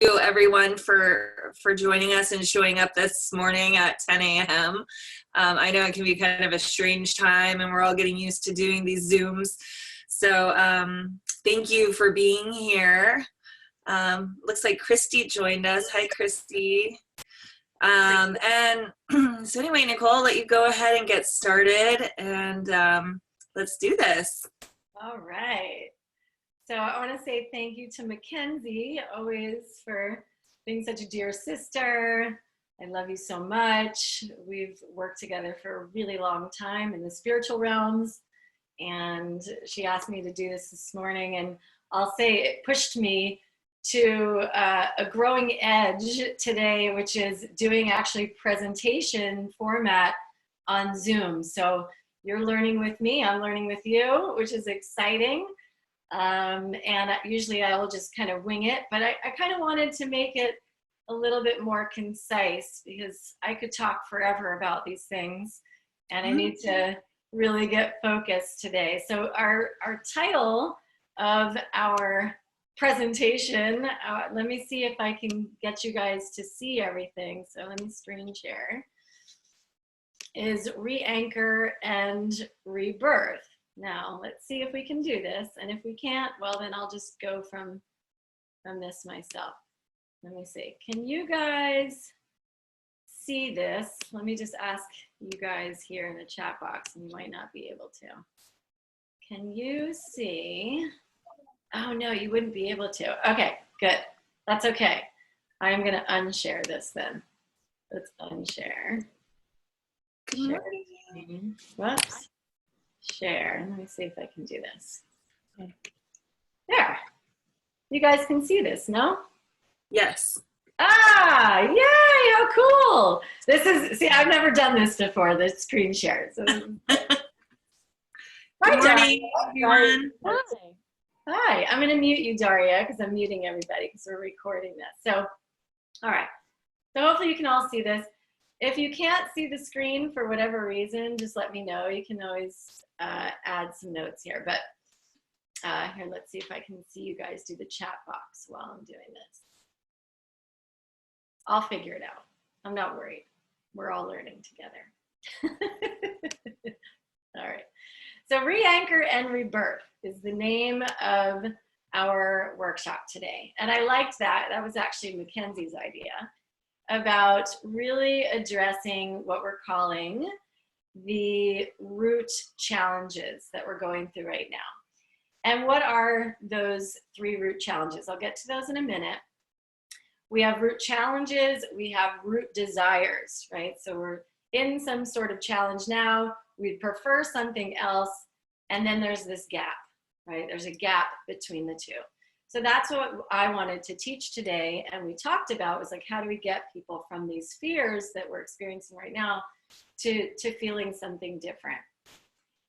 you everyone for joining us and showing up this morning at 10 a.m. I know it can be kind of a strange time and we're all getting used to doing these Zooms. So thank you for being here. Looks like Christy joined us. Hi, Christy. And so anyway, Nicole, I'll let you go ahead and get started and let's do this. All right. So I want to say thank you to Mackenzie, always, for being such a dear sister. I love you so much. We've worked together for a really long time in the spiritual realms, and she asked me to do this morning, and I'll say it pushed me to a growing edge today, which is doing actually presentation format on Zoom. So you're learning with me, I'm learning with you, which is exciting. And usually I'll just kind of wing it, but I kind of wanted to make it a little bit more concise because I could talk forever about these things and I need to really get focused today. So our title of our presentation, let me see if I can get you guys to see everything. So let me screen share, is Reanchor and Rebirth. Now, let's see if we can do this. And if we can't, well, then I'll just go from this myself. Let me see. Can you guys see this? Let me just ask you guys here in the chat box, and you might not be able to. Can you see? Oh, no, you wouldn't be able to. Okay, good. That's okay. I'm going to unshare this then. Let's unshare. Share. Whoops. Share. Let me see if I can do this. There. You guys can see this, no? Yes. Ah, yay, how cool. This is, see, I've never done this before, the screen share. So Good morning, everyone. Hi, I'm going to mute you, Daria, because I'm muting everybody because we're recording this. So, all right. So hopefully you can all see this. If you can't see the screen for whatever reason, just let me know. You can always add some notes here. But here, let's see if I can see you guys do the chat box while I'm doing this. I'll figure it out. I'm not worried. We're all learning together. All right. So Reanchor and Rebirth is the name of our workshop today. And I liked that. That was actually Mackenzie's idea, about really addressing what we're calling the root challenges that we're going through right now. And what are those 3 root challenges? I'll get to those in a minute. We have root challenges, we have root desires, right? So we're in some sort of challenge now, we'd prefer something else, and then there's this gap, right? There's a gap between the 2. So that's what I wanted to teach today, and we talked about was like, how do we get people from these fears that we're experiencing right now to feeling something different?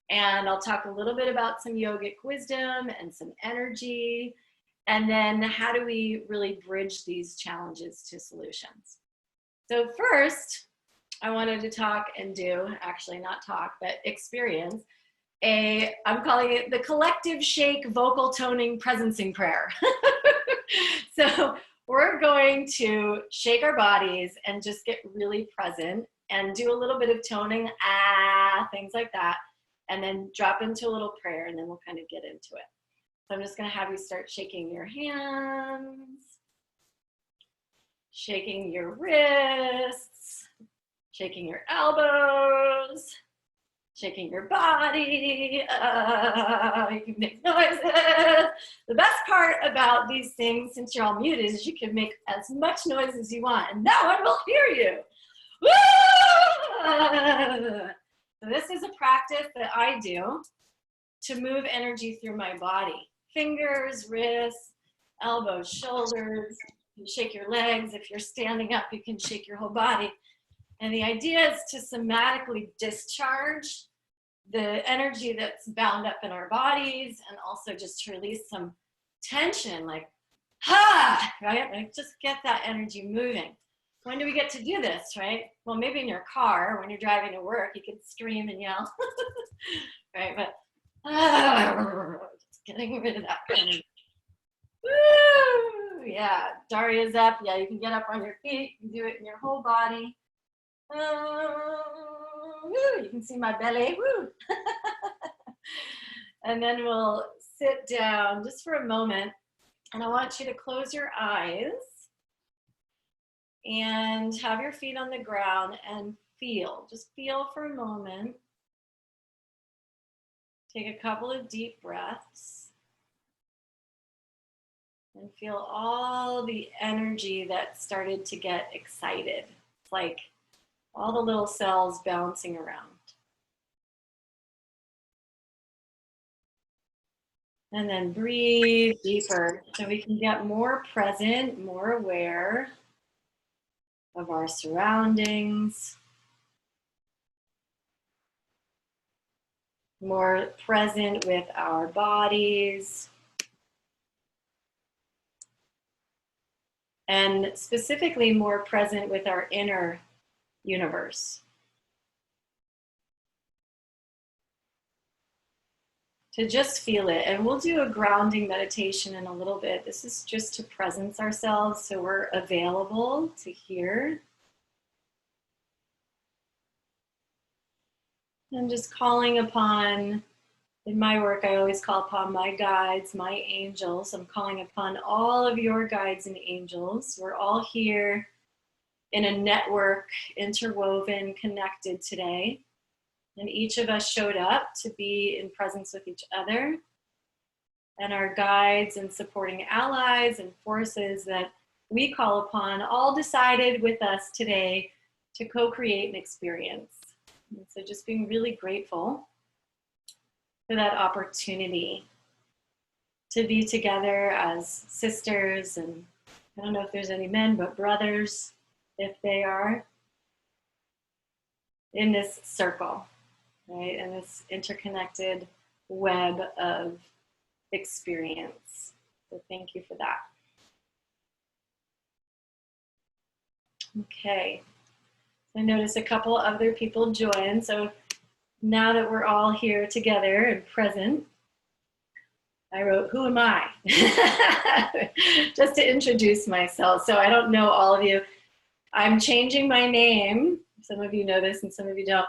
And I'll talk a little bit about some yogic wisdom and some energy, and then how do we really bridge these challenges to solutions? So first, I wanted to talk and do, actually not talk, but experience, I'm calling it the collective shake vocal toning presencing prayer. So we're going to shake our bodies and just get really present and do a little bit of toning, things like that, and then drop into a little prayer, and then we'll kind of get into it. So I'm just going to have you start shaking your hands, shaking your wrists, shaking your elbows, shaking your body. You can make noises. The best part about these things, since you're all muted, is you can make as much noise as you want, and no one will hear you. So this is a practice that I do to move energy through my body. Fingers, wrists, elbows, shoulders. You can shake your legs. If you're standing up, you can shake your whole body. And the idea is to somatically discharge the energy that's bound up in our bodies, and also just to release some tension, like, right? Like, just get that energy moving. When do we get to do this, right? Well, maybe in your car, when you're driving to work, you can scream and yell, right? But just getting rid of that energy. Woo! Yeah, Daria's up. Yeah, you can get up on your feet. You can do it in your whole body. Woo, you can see my belly. Woo. And then we'll sit down just for a moment. And I want you to close your eyes and have your feet on the ground and feel. Just feel for a moment. Take a couple of deep breaths. And feel all the energy that started to get excited. It's like all the little cells bouncing around. And then breathe deeper so we can get more present, more aware of our surroundings, more present with our bodies, and specifically more present with our inner universe. To just feel it. And we'll do a grounding meditation in a little bit. This is just to presence ourselves so we're available to hear. I'm just calling upon, in my work, I always call upon my guides, my angels. I'm calling upon all of your guides and angels. We're all here in a network, interwoven, connected today. And each of us showed up to be in presence with each other and our guides and supporting allies and forces that we call upon all decided with us today to co-create an experience. And so just being really grateful for that opportunity to be together as sisters, and I don't know if there's any men, but brothers, if they are, in this circle. Right, and this interconnected web of experience. So thank you for that. Okay, I noticed a couple other people join. So now that we're all here together and present, I wrote, who am I? Just to introduce myself. So I don't know all of you. I'm changing my name. Some of you know this and some of you don't.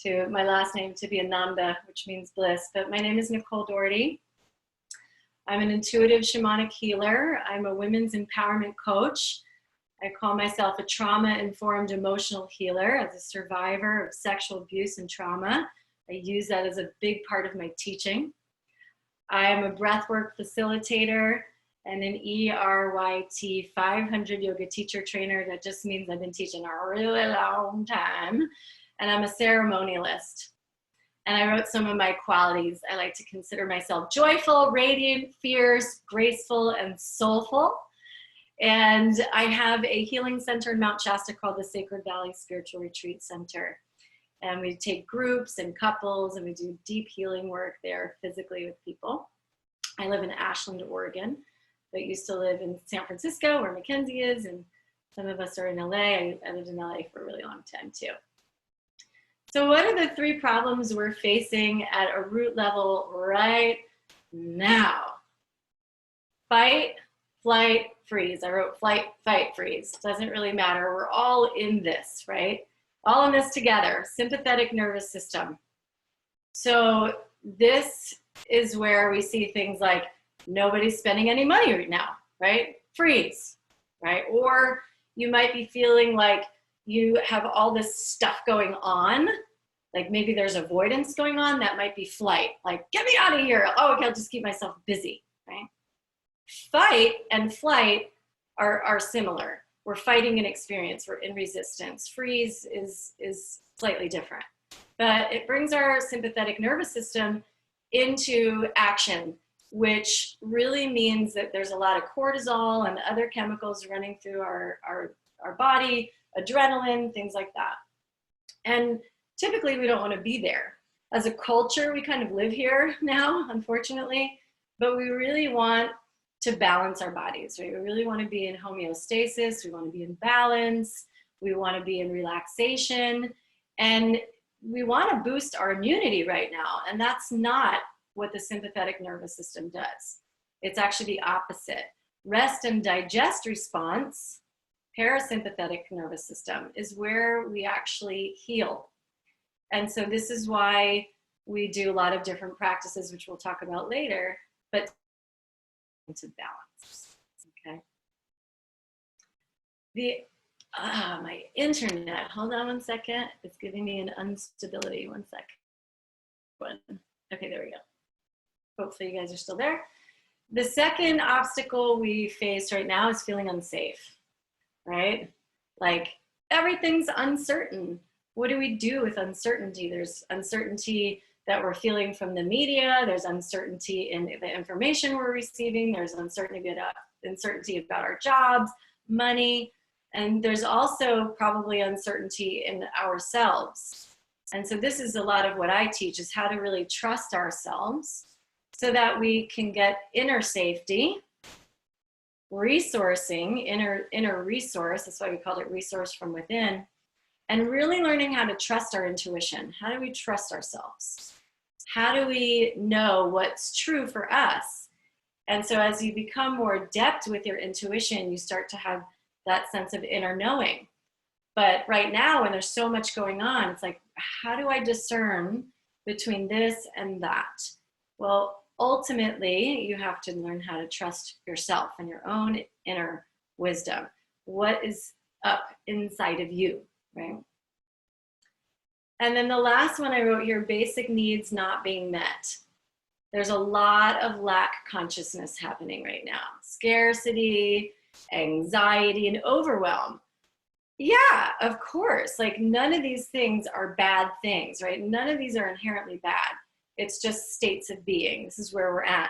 To my last name to be Ananda, which means bliss. But my name is Nicole Doherty. I'm an intuitive shamanic healer. I'm a women's empowerment coach. I call myself a trauma-informed emotional healer. As a survivor of sexual abuse and trauma, I use that as a big part of my teaching. I am a breathwork facilitator and an ERYT 500 yoga teacher trainer. That just means I've been teaching a really long time. And I'm a ceremonialist. And I wrote some of my qualities. I like to consider myself joyful, radiant, fierce, graceful, and soulful. And I have a healing center in Mount Shasta called the Sacred Valley Spiritual Retreat Center. And we take groups and couples and we do deep healing work there physically with people. I live in Ashland, Oregon, but used to live in San Francisco where Mackenzie is. And some of us are in LA. I lived in LA for a really long time too. So what are the three problems we're facing at a root level right now? Fight, flight, freeze. I wrote flight, fight, freeze. Doesn't really matter. We're all in this, right? All in this together. Sympathetic nervous system. So this is where we see things like nobody's spending any money right now, right? Freeze, right? Or you might be feeling like you have all this stuff going on, like maybe there's avoidance going on, that might be flight, like get me out of here. Oh, okay, I'll just keep myself busy, right? Fight and flight are similar. We're fighting an experience, we're in resistance. Freeze is slightly different, but it brings our sympathetic nervous system into action, which really means that there's a lot of cortisol and other chemicals running through our body, adrenaline, things like that. And typically we don't want to be there. As a culture, we kind of live here now, unfortunately, but we really want to balance our bodies, right? We really want to be in homeostasis. We want to be in balance. We want to be in relaxation. And we want to boost our immunity right now. And that's not what the sympathetic nervous system does. It's actually the opposite. rest and digest response, parasympathetic nervous system, is where we actually heal. And so this is why we do a lot of different practices, which we'll talk about later, but to balance, okay? My internet, hold on one second. It's giving me an instability, one second. Okay, there we go. Hopefully you guys are still there. The second obstacle we face right now is feeling unsafe, right? Like everything's uncertain. What do we do with uncertainty? There's uncertainty that we're feeling from the media. There's uncertainty in the information we're receiving. There's uncertainty about our jobs, money, and there's also probably uncertainty in ourselves. And so this is a lot of what I teach, is how to really trust ourselves so that we can get inner safety, resourcing, inner resource, that's why we called it resource from within, and really learning how to trust our intuition. How do we trust ourselves? How do we know what's true for us? And so as you become more adept with your intuition, you start to have that sense of inner knowing. But right now, when there's so much going on, it's like, how do I discern between this and that? Well, ultimately, you have to learn how to trust yourself and your own inner wisdom. What is up inside of you, right? And then the last one I wrote here, basic needs not being met. There's a lot of lack consciousness happening right now. Scarcity, anxiety, and overwhelm. Yeah, of course. Like none of these things are bad things, right? None of these are inherently bad. It's just states of being. This is where we're at.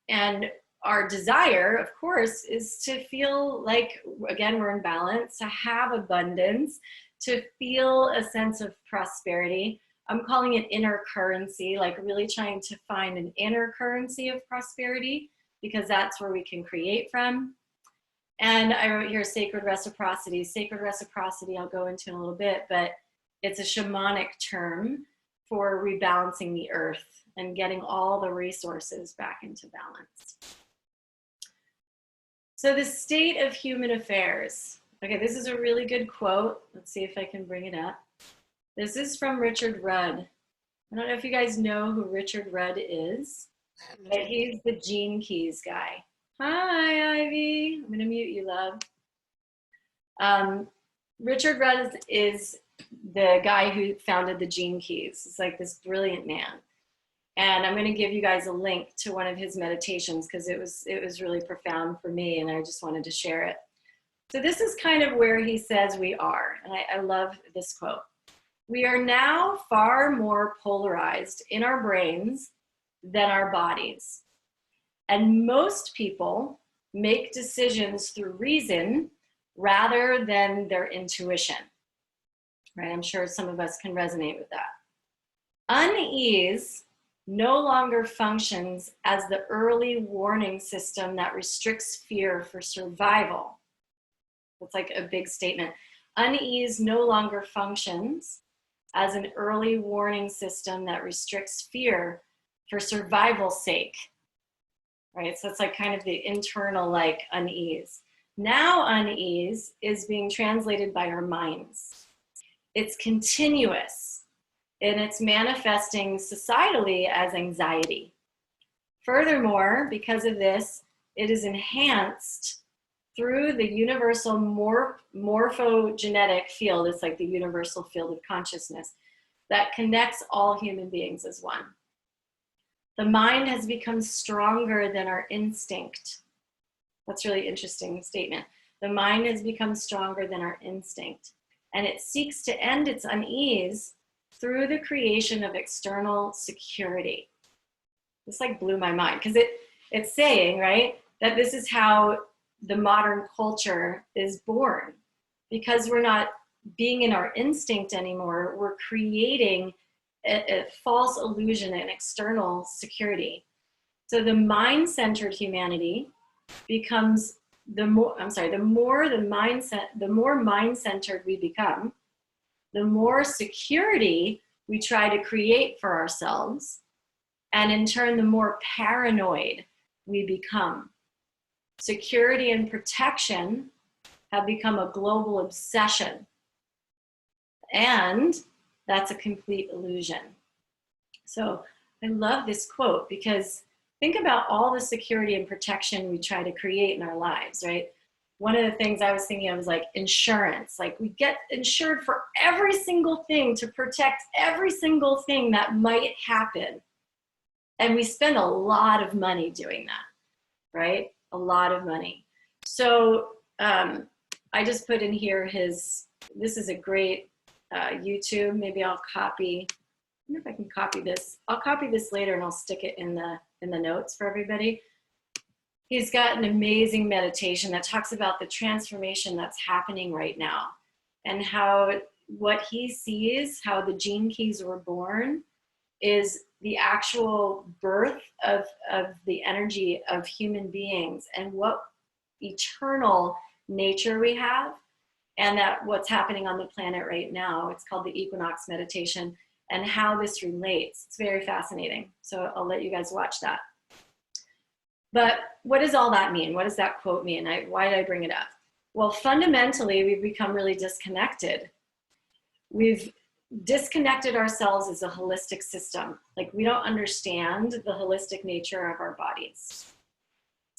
And our desire, of course, is to feel like, again, we're in balance, to have abundance, to feel a sense of prosperity. I'm calling it inner currency, like really trying to find an inner currency of prosperity, because that's where we can create from. And I wrote here sacred reciprocity. Sacred reciprocity I'll go into in a little bit, but it's a shamanic term for rebalancing the earth and getting all the resources back into balance. So the state of human affairs. Okay, this is a really good quote. Let's see if I can bring it up. This is from Richard Rudd. I don't know if you guys know who Richard Rudd is, but he's the Gene Keys guy. Hi, Ivy. I'm gonna mute you, love. Richard Rudd is the guy who founded the Gene Keys. It's like this brilliant man. And I'm gonna give you guys a link to one of his meditations because it was really profound for me and I just wanted to share it. So this is kind of where he says we are, and I love this quote. We are now far more polarized in our brains than our bodies. And most people make decisions through reason rather than their intuition, right? I'm sure some of us can resonate with that. Unease no longer functions as the early warning system that restricts fear for survival. It's like a big statement. Unease no longer functions as an early warning system that restricts fear for survival's sake, right? So it's like kind of the internal like unease. Now unease is being translated by our minds. It's continuous and it's manifesting societally as anxiety. Furthermore, because of this, it is enhanced through the universal morphogenetic field. It's like the universal field of consciousness that connects all human beings as one. The mind has become stronger than our instinct. That's a really interesting statement. The mind has become stronger than our instinct, and it seeks to end its unease through the creation of external security. This like blew my mind because it's saying, right, that this is how the modern culture is born. Because we're not being in our instinct anymore, we're creating a false illusion and external security. So the mind-centered humanity becomes the more mind-centered we become, the more security we try to create for ourselves, and in turn, the more paranoid we become. security and protection have become a global obsession. And that's a complete illusion. So I love this quote because think about all the security and protection we try to create in our lives, right? One of the things I was thinking of was like insurance. Like we get insured for every single thing to protect every single thing that might happen. And we spend a lot of money doing that, right? A lot of money. So I just put in here this is a great YouTube. Maybe I'll copy, I wonder if I can copy this. I'll copy this later and I'll stick it in the notes for everybody. He's got an amazing meditation that talks about the transformation that's happening right now and how what he sees, how the gene keys were born, is the actual birth of the energy of human beings and what eternal nature we have, and that what's happening on the planet right now. It's called the equinox meditation, and how this relates. It's very fascinating. So I'll let you guys watch that. But what does all that mean? What does that quote mean? Why did I bring it up? Well, fundamentally, we've become really disconnected. We've disconnected ourselves as a holistic system. Like we don't understand the holistic nature of our bodies.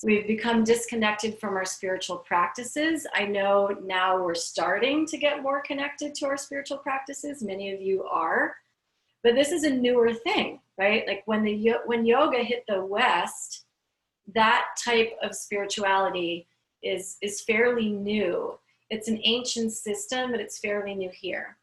We've become disconnected from our spiritual practices. I know now we're starting to get more connected to our spiritual practices. Many of you are, but this is a newer thing, right? Like when yoga hit the West, that type of spirituality is fairly new. It's an ancient system, but it's fairly new here.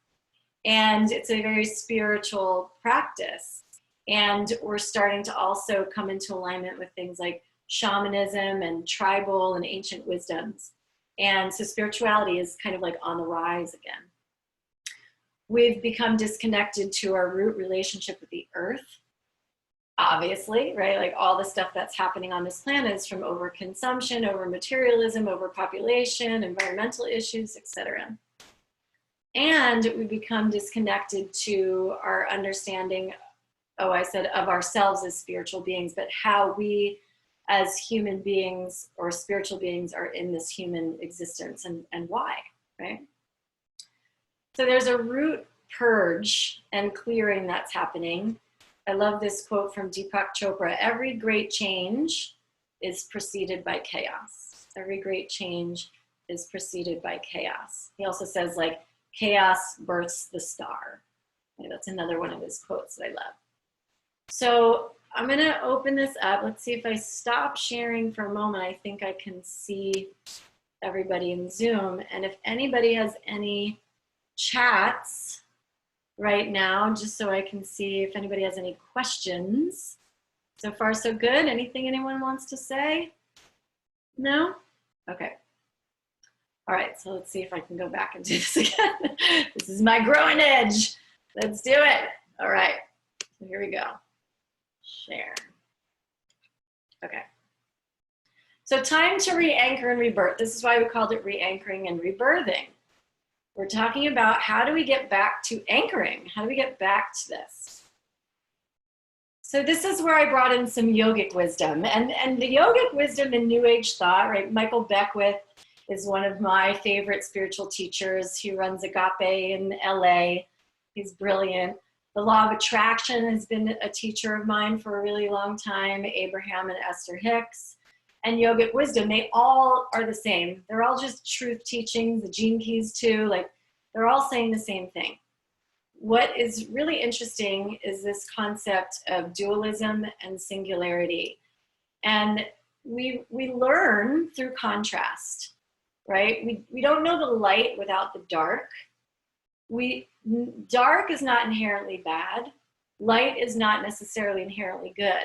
And it's a very spiritual practice. And we're starting to also come into alignment with things like shamanism and tribal and ancient wisdoms. And so spirituality is kind of like on the rise again. We've become disconnected to our root relationship with the earth. Obviously, right? Like all the stuff that's happening on this planet is from overconsumption, over materialism, overpopulation, environmental issues, etc. And we become disconnected to our understanding, I said of ourselves as spiritual beings, but how we as human beings or spiritual beings are in this human existence and why, right? So there's a root purge and clearing that's happening. I love this quote from Deepak Chopra. Every great change is preceded by chaos. Every great change is preceded by chaos. He also says like, chaos births the star. Okay, that's another one of his quotes that I love. So I'm gonna open this up. Let's see if I stop sharing for a moment. I think I can see everybody in Zoom. And if anybody has any chats right now, just so I can see if anybody has any questions. So far, so good. Anything anyone wants to say? No? Okay. All right, so let's see if I can go back and do this again. This is my growing edge. Let's do it. All right, so here we go. Share. Okay. So time to re-anchor and rebirth. This is why we called it re-anchoring and rebirthing. We're talking about how do we get back to anchoring? How do we get back to this? So this is where I brought in some yogic wisdom. And the yogic wisdom in New Age thought, right? Michael Beckwith is one of my favorite spiritual teachers. He runs Agape in LA. He's brilliant. The law of attraction has been a teacher of mine for a really long time, Abraham and Esther Hicks. And yogic wisdom, they all are the same. They're all just truth teachings, the gene keys too, like they're all saying the same thing. What is really interesting is this concept of dualism and singularity. And we learn through contrast, right? We don't know the light without the dark. Dark is not inherently bad. Light is not necessarily inherently good.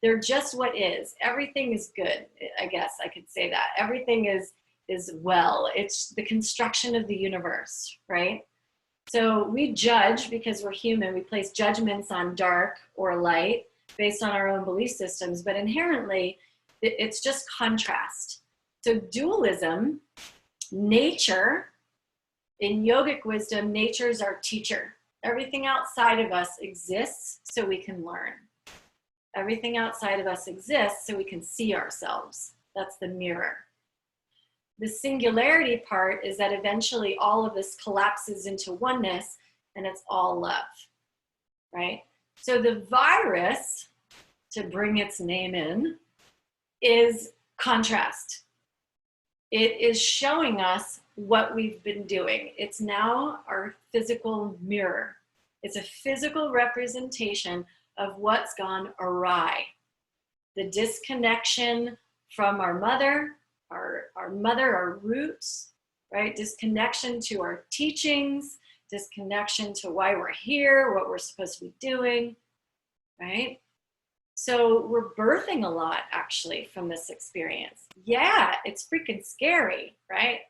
They're just what is. Everything is good, I guess I could say that. Everything is well. It's the construction of the universe, right? So we judge because we're human. We place judgments on dark or light based on our own belief systems, but inherently it's just contrast. So dualism, nature, in yogic wisdom, nature is our teacher. Everything outside of us exists so we can learn. Everything outside of us exists so we can see ourselves. That's the mirror. The singularity part is that eventually all of this collapses into oneness and it's all love, right? So the virus, to bring its name in, is contrast. It is showing us what we've been doing. It's now our physical mirror. It's a physical representation of what's gone awry. The disconnection from our mother, our roots, right? Disconnection to our teachings, disconnection to why we're here, what we're supposed to be doing, right? So we're birthing a lot actually from this experience. Yeah, it's freaking scary, right?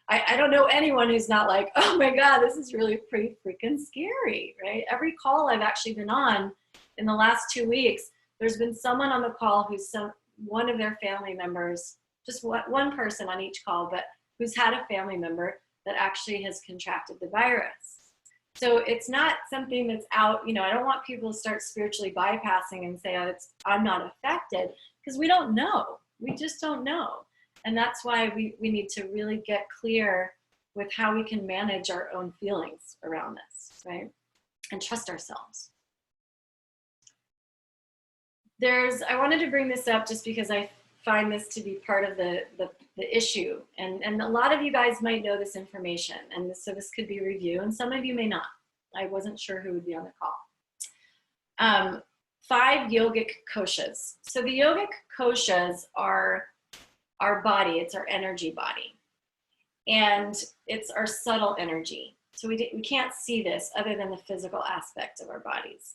I don't know anyone who's not like, oh my God, this is really pretty freaking scary, right? Every call I've actually been on in the last 2 weeks, there's been someone on the call who's one of their family members, just one person on each call, but who's had a family member that actually has contracted the virus. So it's not something that's out, I don't want people to start spiritually bypassing and say, oh, I'm not affected, because we don't know. We just don't know. And that's why we need to really get clear with how we can manage our own feelings around this, right? And trust ourselves. I wanted to bring this up just because I find this to be part of the issue. And a lot of you guys might know this information, and so this could be review, and some of you may not. I wasn't sure who would be on the call. 5 yogic koshas. So the yogic koshas are our body, it's our energy body. And it's our subtle energy. So we can't see this other than the physical aspect of our bodies.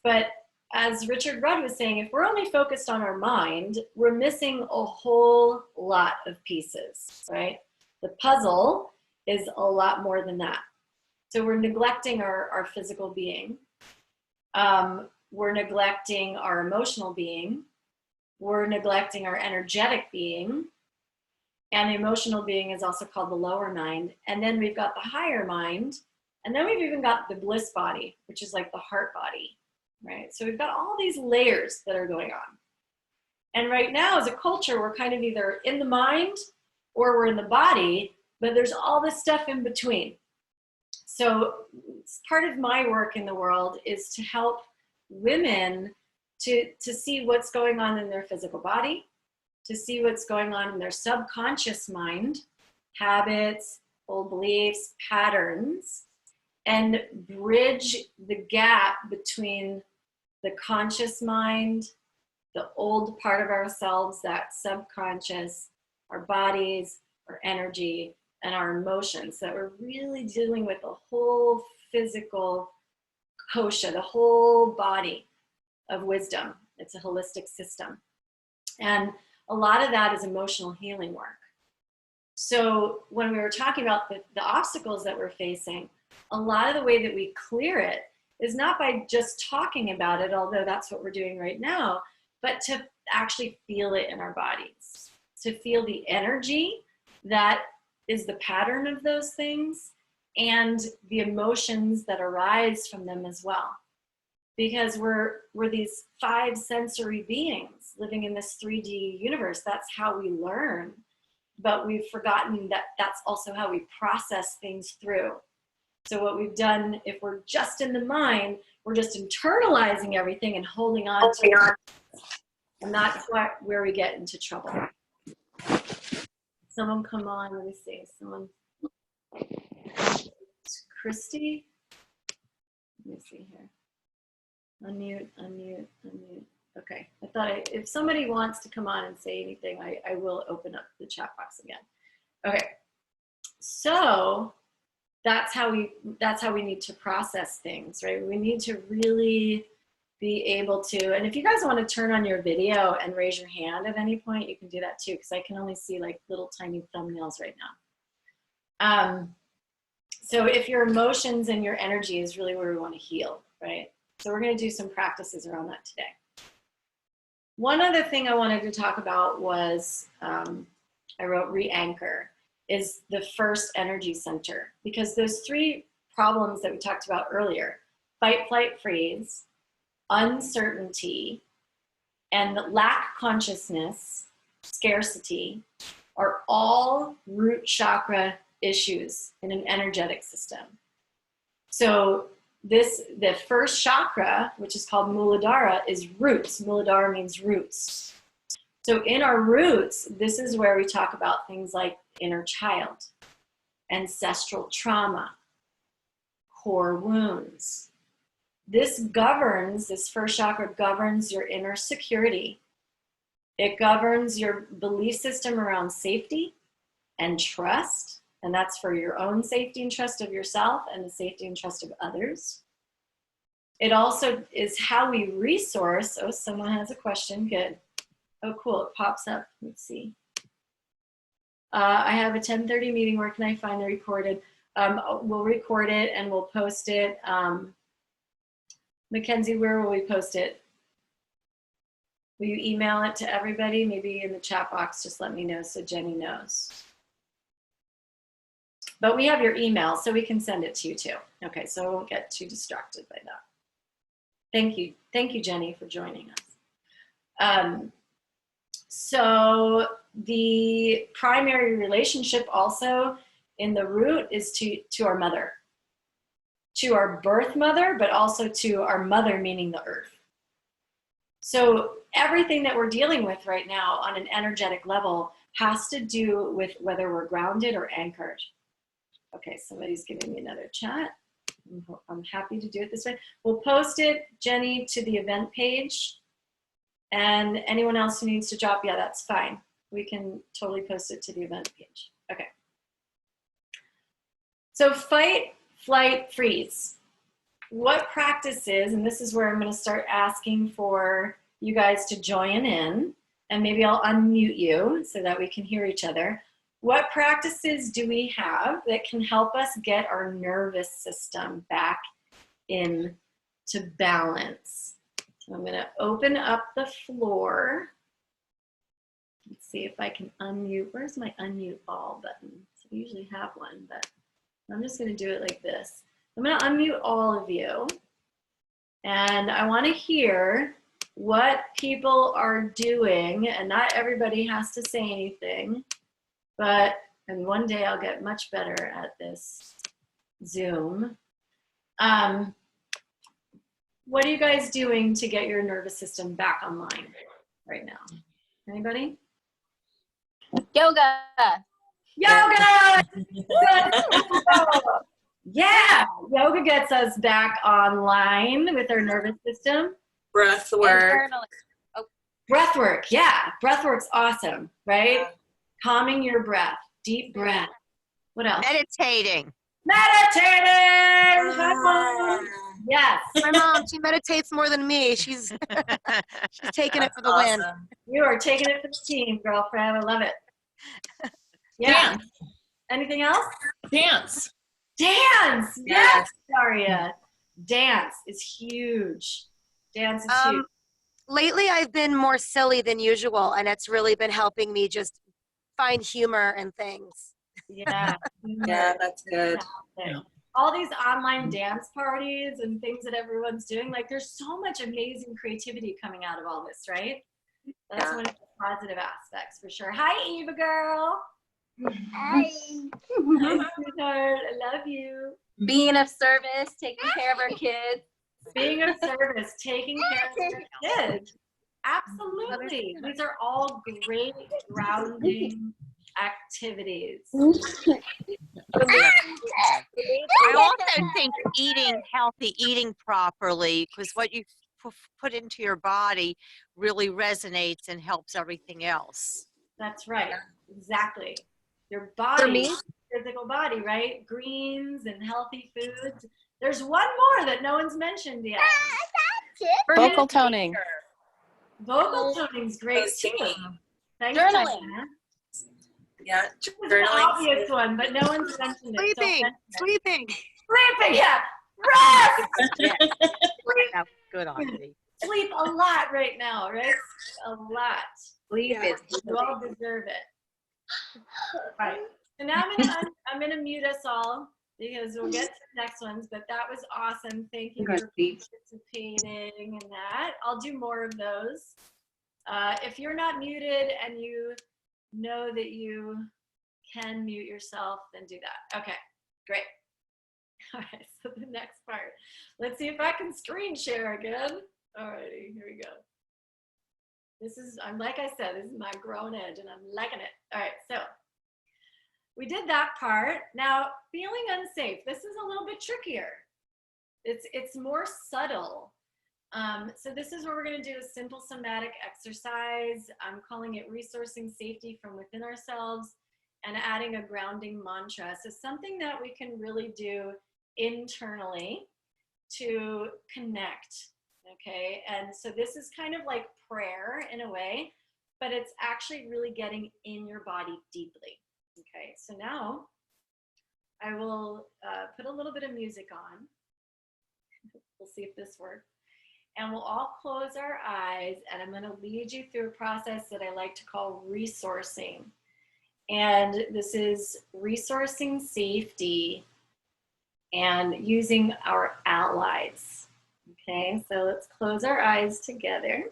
But as Richard Rudd was saying, if we're only focused on our mind, we're missing a whole lot of pieces, right? The puzzle is a lot more than that. So we're neglecting our physical being. We're neglecting our emotional being. We're neglecting our energetic being. And the emotional being is also called the lower mind. And then we've got the higher mind. And then we've even got the bliss body, which is like the heart body. Right? So we've got all these layers that are going on. And right now as a culture, we're kind of either in the mind or we're in the body, but there's all this stuff in between. So part of my work in the world is to help women to see what's going on in their physical body, to see what's going on in their subconscious mind, habits, old beliefs, patterns, and bridge the gap between the conscious mind, the old part of ourselves, that subconscious, our bodies, our energy, and our emotions. So that we're really dealing with the whole physical kosha, the whole body of wisdom. It's a holistic system. And a lot of that is emotional healing work. So when we were talking about the obstacles that we're facing, a lot of the way that we clear it is not by just talking about it, although that's what we're doing right now, but to actually feel it in our bodies, to feel the energy that is the pattern of those things and the emotions that arise from them as well. Because we're these 5 sensory beings living in this 3D universe. That's how we learn, but we've forgotten that that's also how we process things through. So what we've done, if we're just in the mind, we're just internalizing everything and holding on to it. And that's where we get into trouble. Someone come on, let me see. Christy? Let me see here. Unmute. Okay, I thought if somebody wants to come on and say anything, I will open up the chat box again. Okay, so that's how we need to process things, right? We need to really be able to, and if you guys want to turn on your video and raise your hand at any point, you can do that too, because I can only see like little tiny thumbnails right now. So if your emotions and your energy is really where we want to heal, right? So we're going to do some practices around that today. One other thing I wanted to talk about was, I wrote Reanchor, is the first energy center, because those 3 problems that we talked about earlier, fight, flight, freeze, uncertainty, and lack consciousness scarcity are all root chakra issues in an energetic system. So the first chakra, which is called Muladhara, is roots. Muladhara means roots. So in our roots, this is where we talk about things like inner child, ancestral trauma, core wounds. This first chakra governs your inner security. It governs your belief system around safety and trust. And that's for your own safety and trust of yourself and the safety and trust of others. It also is how we resource. Oh, someone has a question. Good. Oh, cool. It pops up. Let's see. I have a 10:30 meeting. Where can I find the recorded? We'll record it and we'll post it. Mackenzie, where will we post it? Will you email it to everybody? Maybe in the chat box, just let me know so Jenny knows. But we have your email, so we can send it to you too. Okay, so I won't get too distracted by that. Thank you, Jenny, for joining us. So the primary relationship also in the root is to our mother, to our birth mother, but also to our mother, meaning the earth. So everything that we're dealing with right now on an energetic level has to do with whether we're grounded or anchored. Okay, somebody's giving me another chat. I'm happy to do it this way. We'll post it, Jenny, to the event page. And anyone else who needs to drop, yeah, that's fine. We can totally post it to the event page. Okay. So fight, flight, freeze. What practices, and this is where I'm going to start asking for you guys to join in, and maybe I'll unmute you so that we can hear each other. What practices do we have that can help us get our nervous system back into balance? So I'm going to open up the floor. Let's see if I can unmute. Where's my unmute all button? So I usually have one, but I'm just going to do it like this. I'm going to unmute all of you. And I want to hear what people are doing. And not everybody has to say anything. And one day I'll get much better at this Zoom. What are you guys doing to get your nervous system back online right now? Anybody? Yoga. Yoga! Yeah, yoga gets us back online with our nervous system. Breathwork. Oh. Breathwork, yeah. Breathwork's awesome, right? Calming your breath, deep breath. What else? Meditating. Meditating! Hi, Mom. Yes. My mom, she meditates more than me. She's taking it for the win. You are taking it for the team, girlfriend. I love it. Yeah. Dance. Anything else? Dance. Dance! Yes, Daria. Dance is huge. Dance is huge. Lately, I've been more silly than usual, and it's really been helping me just find humor and things. Yeah. Yeah, that's good. Yeah. All these online dance parties and things that everyone's doing, like there's so much amazing creativity coming out of all this, right? That's one of the positive aspects for sure. Hi, Eva girl. Hi. Hi, sweetheart. I love you. Being of service, taking care of our kids. Being of service, taking care of your kids. Absolutely. These are all great grounding activities. I also think eating healthy, eating properly, because what you put into your body really resonates and helps everything else. That's right. Exactly. Your body, For me? physical body, right? Greens and healthy foods. There's one more that no one's mentioned yet. Vocal toning. Vocal toning's great too. Thanks, Journaling. Diana. Yeah, This is an journaling. obvious one, but no one's mentioned it. Sleeping. Sleeping, yeah. Rest! Yes. That's good on me. Sleep a lot right now, right? A lot. Sleep is You all deserve it. Right. So now I'm gonna mute us all because we'll get to the next ones. But that was awesome. Thank you for participating in that. I'll do more of those. If you're not muted and you know that you can mute yourself, then do that. Okay, great. All right, so the next part. Let's see if I can screen share again. All righty, here we go. This is, like I said, this is my grown edge and I'm liking it. All right, so we did that part. Now, feeling unsafe. This is a little bit trickier. It's more subtle. So this is where we're going to do a simple somatic exercise. I'm calling it resourcing safety from within ourselves and adding a grounding mantra. So something that we can really do internally to connect, okay? And so this is kind of like prayer in a way, but it's actually really getting in your body deeply, okay? So now I will put a little bit of music on. We'll see if this works. And we'll all close our eyes, and I'm going to lead you through a process that I like to call resourcing. And this is resourcing safety and using our allies. Okay, so let's close our eyes together.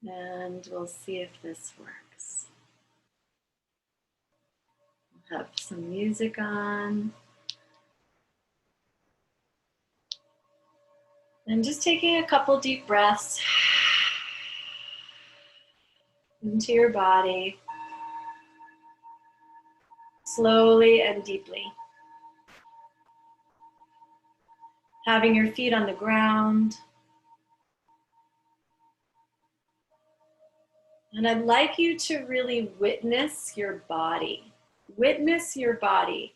And we'll see if this works. We'll have some music on. And just taking a couple deep breaths into your body, slowly and deeply. Having your feet on the ground. And I'd like you to really witness your body. Witness your body.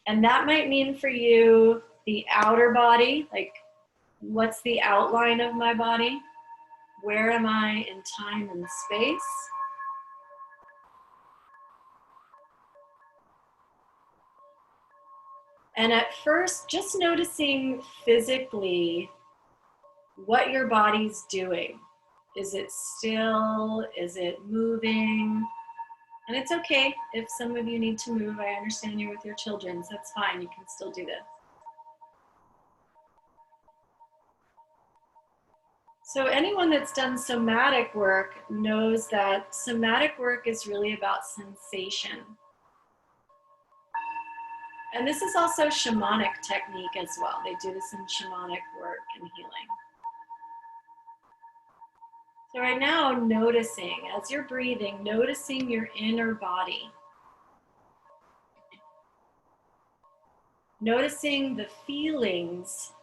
And that might mean for you the outer body, like what's the outline of my body? Where am I in time and space? And at first, just noticing physically what your body's doing. Is it still? Is it moving? And it's okay if some of you need to move. I understand you're with your children, so that's fine. You can still do this. So anyone that's done somatic work knows that somatic work is really about sensation. And this is also shamanic technique as well. They do this in shamanic work and healing. So right now, noticing, as you're breathing, noticing your inner body. Noticing the feelings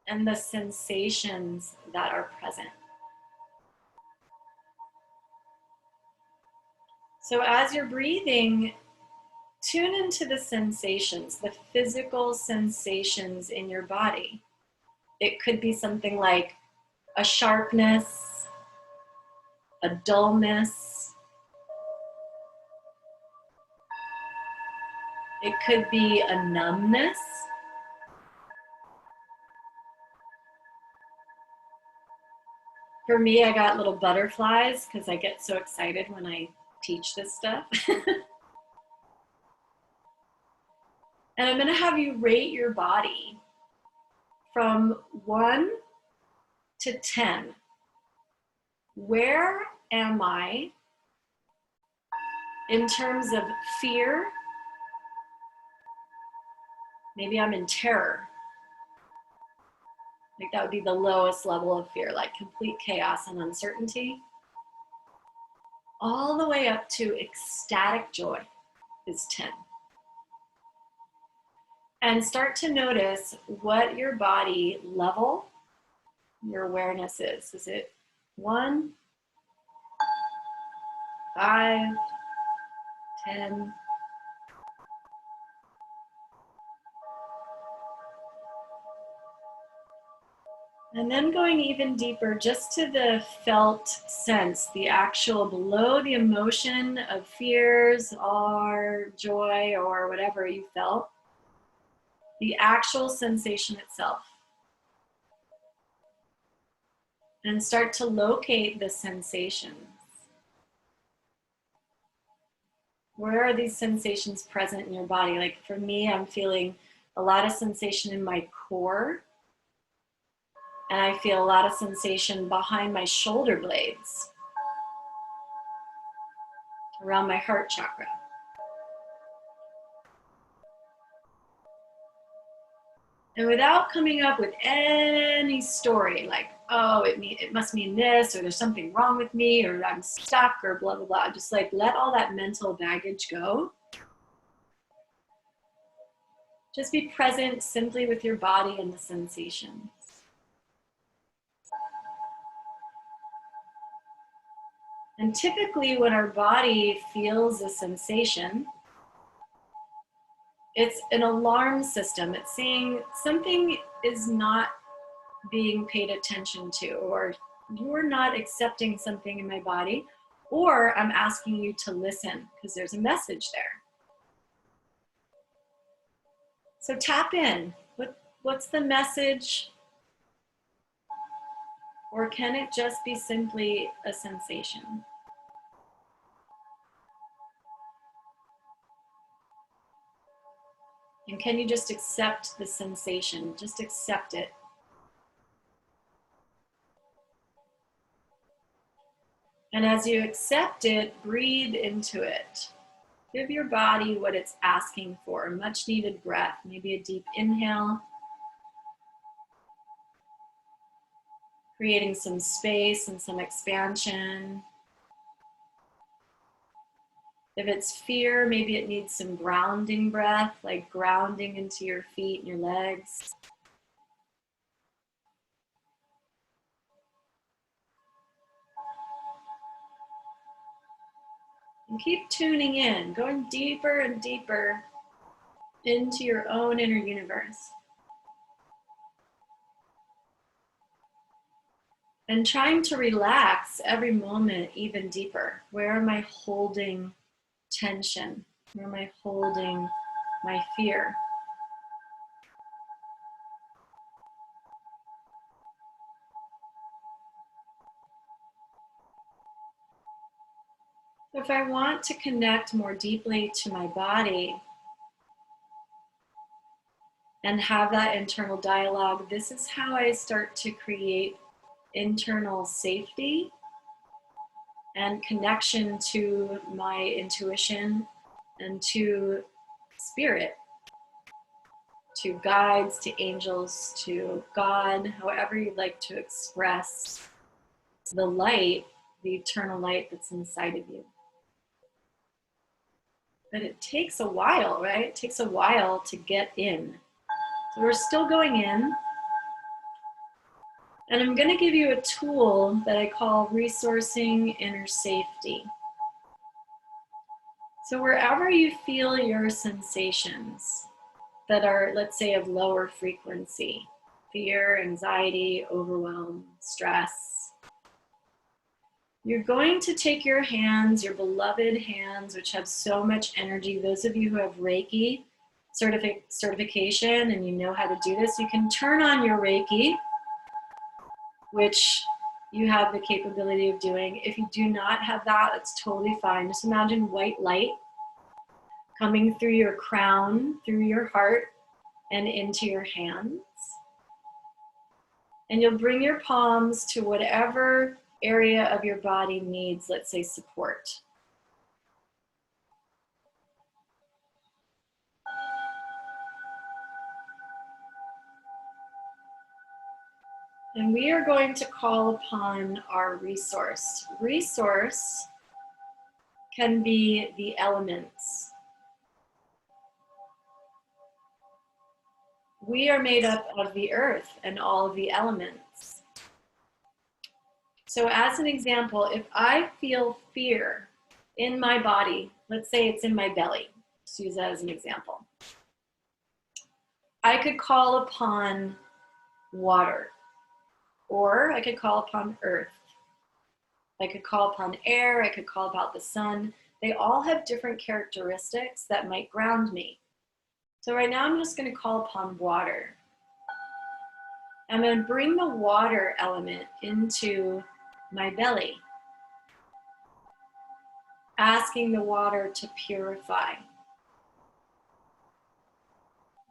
and the sensations that are present. So as you're breathing, tune into the sensations, the physical sensations in your body. It could be something like a sharpness, a dullness. It could be a numbness. For me, I got little butterflies because I get so excited when I teach this stuff. And I'm going to have you rate your body from 1 to 10. Where am I in terms of fear? Maybe I'm in terror. Like that would be the lowest level of fear, like complete chaos and uncertainty. All the way up to ecstatic joy is 10. And start to notice what your body level, your awareness is. Is it 1, 5, 10? And then going even deeper, just to the felt sense, the actual below the emotion of fears or joy or whatever you felt, the actual sensation itself. And start to locate the sensations. Where are these sensations present in your body? Like for me, I'm feeling a lot of sensation in my core. And I feel a lot of sensation behind my shoulder blades, around my heart chakra. And without coming up with any story like, oh, it must mean this, or there's something wrong with me, or I'm stuck, or blah, blah, blah. Just like let all that mental baggage go. Just be present simply with your body and the sensations. And typically when our body feels a sensation, it's an alarm system. It's saying something is not being paid attention to, or you're not accepting something in my body, or I'm asking you to listen because there's a message there. So tap in. What's the message? Or can it just be simply a sensation? And can you just accept the sensation? Just accept it. And as you accept it, breathe into it. Give your body what it's asking for, a much needed breath, maybe a deep inhale. Creating some space and some expansion. If it's fear, maybe it needs some grounding breath, like grounding into your feet and your legs. And keep tuning in, going deeper and deeper into your own inner universe. And trying to relax every moment even deeper. Where am I holding tension? Where am I holding my fear? If I want to connect more deeply to my body and have that internal dialogue, this is how I start to create internal safety and connection to my intuition and to spirit, to guides, to angels, to God, however you'd like to express the light, the eternal light that's inside of you. But it takes a while, right? It takes a while to get in. So we're still going in. And I'm going to give you a tool that I call resourcing inner safety. So wherever you feel your sensations that are, let's say, of lower frequency, fear, anxiety, overwhelm, stress, you're going to take your hands, your beloved hands, which have so much energy. Those of you who have Reiki certification and you know how to do this, you can turn on your Reiki, which you have the capability of doing. If you do not have that, it's totally fine. Just imagine white light coming through your crown, through your heart, and into your hands. And you'll bring your palms to whatever area of your body needs, let's say, support. And we are going to call upon our resource. Resource can be the elements. We are made up of the earth and all of the elements. So as an example, if I feel fear in my body, let's say it's in my belly, let's use that as an example. I could call upon water, or I could call upon earth. I could call upon air, I could call upon the sun. They all have different characteristics that might ground me. So right now I'm just going to call upon water. I'm going to bring the water element into my belly, asking the water to purify,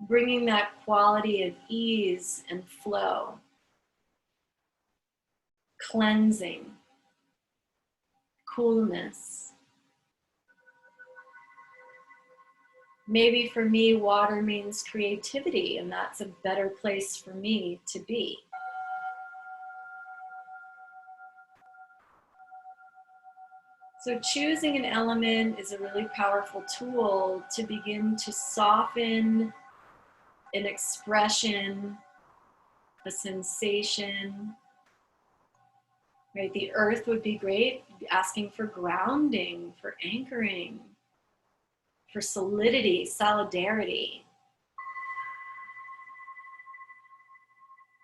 bringing that quality of ease and flow. cleansing, coolness. Maybe for me, water means creativity, and that's a better place for me to be. So choosing an element is a really powerful tool to begin to soften an expression, a sensation, right? The earth would be great, asking for grounding, for anchoring, for solidity, solidarity.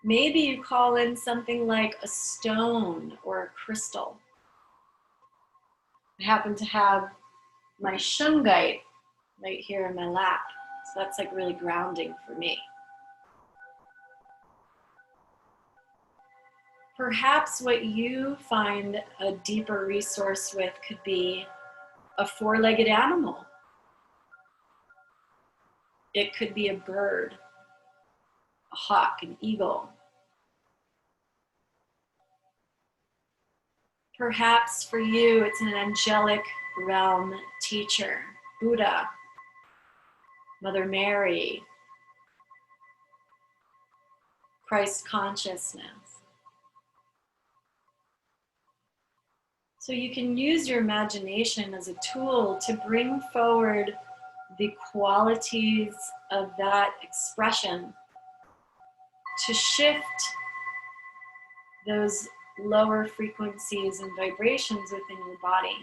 Maybe you call in something like a stone or a crystal. I happen to have my shungite right here in my lap, so that's like really grounding for me. Perhaps what you find a deeper resource with could be a four-legged animal. It could be a bird, a hawk, an eagle. Perhaps for you, it's an angelic realm teacher, Buddha, Mother Mary, Christ consciousness. So you can use your imagination as a tool to bring forward the qualities of that expression, to shift those lower frequencies and vibrations within your body.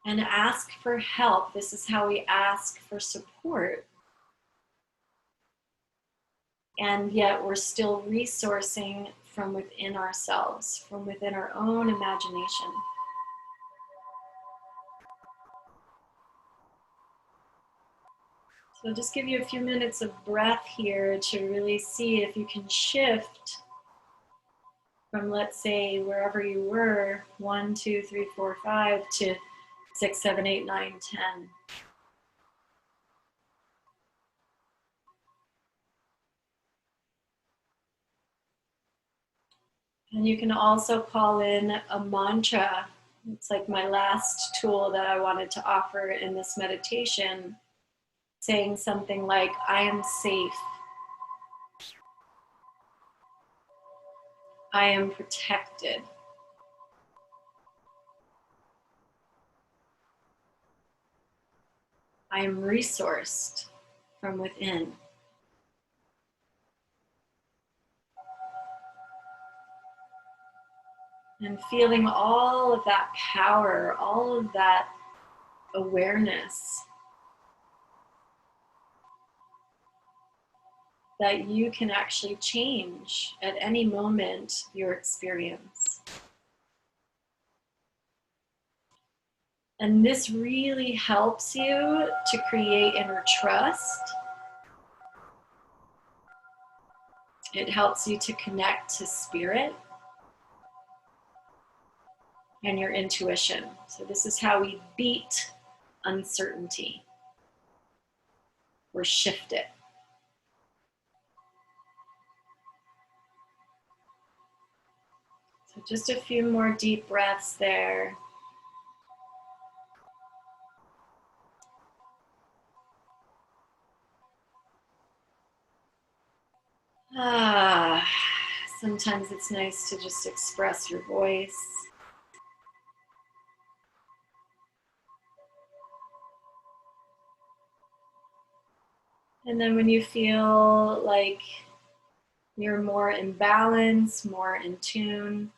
And ask for help. This is how we ask for support. And yet we're still resourcing from within ourselves, from within our own imagination. So just give you a few minutes of breath here to really see if you can shift from, let's say, wherever you were, 1, 2, 3, 4, 5 to 6, 7, 8, 9, 10. And you can also call in a mantra. It's like my last tool that I wanted to offer in this meditation, saying something like, I am safe. I am protected. I am resourced from within. And feeling all of that power, all of that awareness that you can actually change at any moment your experience. And this really helps you to create inner trust. It helps you to connect to spirit and your intuition. So this is how we beat uncertainty or shift it. So just a few more deep breaths there. Sometimes it's nice to just express your voice. And then when you feel like you're more in balance, more in tune,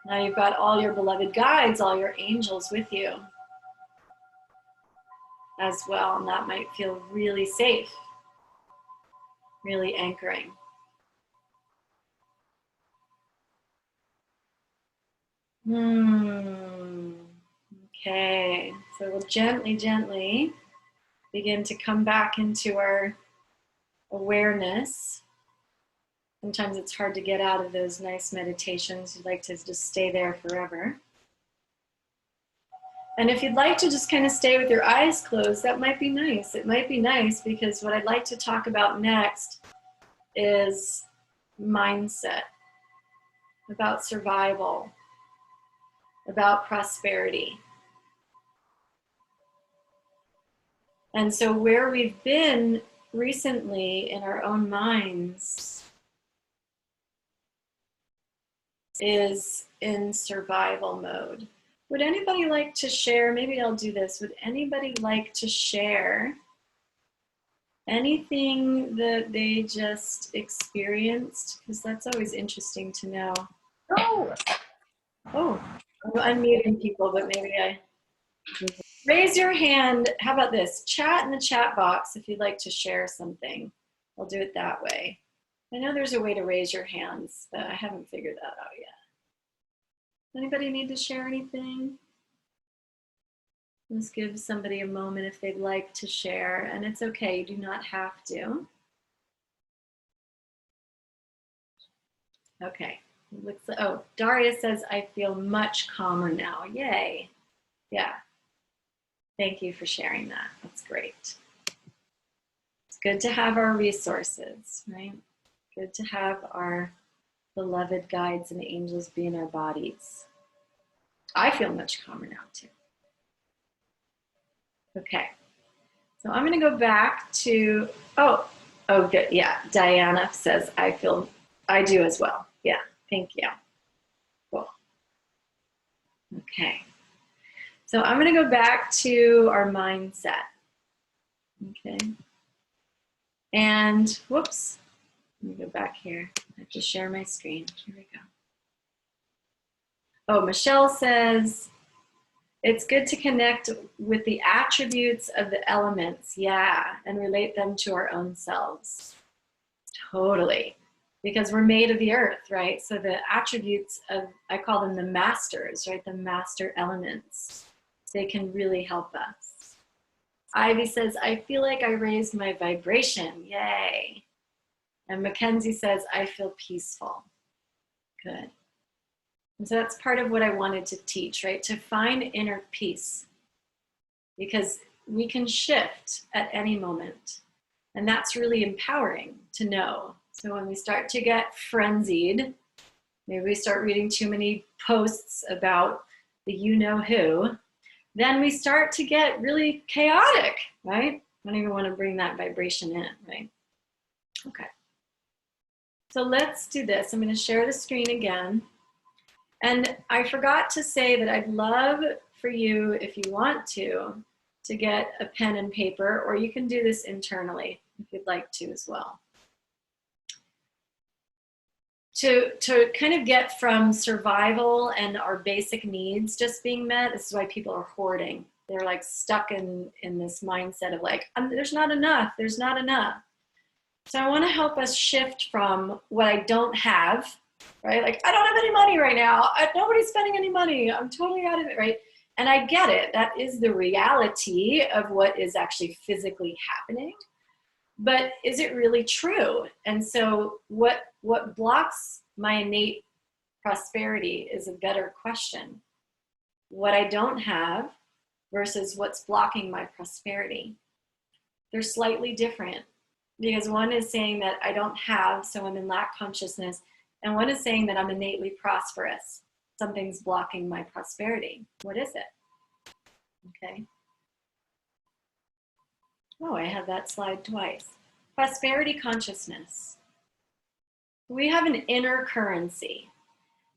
now you've got all your beloved guides, all your angels with you as well, and that might feel really safe, really anchoring. Okay, so we'll gently begin to come back into our awareness. Sometimes it's hard to get out of those nice meditations. You'd like to just stay there forever. And if you'd like to just kind of stay with your eyes closed, that might be nice. It might be nice because what I'd like to talk about next is mindset, about survival, about prosperity. And so where we've been recently in our own minds is in survival mode. Would anybody like to share, maybe I'll do this, would anybody like to share anything that they just experienced? Because that's always interesting to know. Oh, I'm unmuting people, but maybe I... Raise your hand. How about this? Chat in the chat box if you'd like to share something. I'll do it that way. I know there's a way to raise your hands, but I haven't figured that out yet. Anybody need to share anything? Let's give somebody a moment if they'd like to share, and it's okay, you do not have to. Okay, oh, Daria says, I feel much calmer now, yay. Yeah, thank you for sharing that, that's great. It's good to have our resources, right? Good to have our beloved guides and angels be in our bodies. I feel much calmer now too. Okay, so I'm gonna go back to, oh good, yeah, Diana says, I do as well. Yeah, thank you. Cool. Okay, so I'm gonna go back to our mindset. Okay, and whoops, let me go back here. I have to share my screen. Here we go. Oh, Michelle says, it's good to connect with the attributes of the elements, yeah, and relate them to our own selves. Totally, because we're made of the earth, right? So the attributes of, I call them the masters, right? The master elements. They can really help us. Ivy says, I feel like I raised my vibration, yay. And Mackenzie says, I feel peaceful. Good. And so that's part of what I wanted to teach, right? To find inner peace, because we can shift at any moment. And that's really empowering to know. So when we start to get frenzied, maybe we start reading too many posts about the you-know-who, then we start to get really chaotic, right? I don't even want to bring that vibration in, right? Okay. So let's do this. I'm going to share the screen again. And I forgot to say that I'd love for you, if you want to get a pen and paper, or you can do this internally if you'd like to as well. To kind of get from survival and our basic needs just being met, this is why people are hoarding. They're like stuck in this mindset of like, there's not enough, there's not enough. So I want to help us shift from what I don't have, right? Like, I don't have any money right now. Nobody's spending any money. I'm totally out of it, right? And I get it. That is the reality of what is actually physically happening. But is it really true? And so what blocks my innate prosperity is a better question. What I don't have versus what's blocking my prosperity. They're slightly different, because one is saying that I don't have, so I'm in lack consciousness, and one is saying that I'm innately prosperous. Something's blocking my prosperity. What is it? Okay. Oh, I have that slide twice. Prosperity consciousness. We have an inner currency.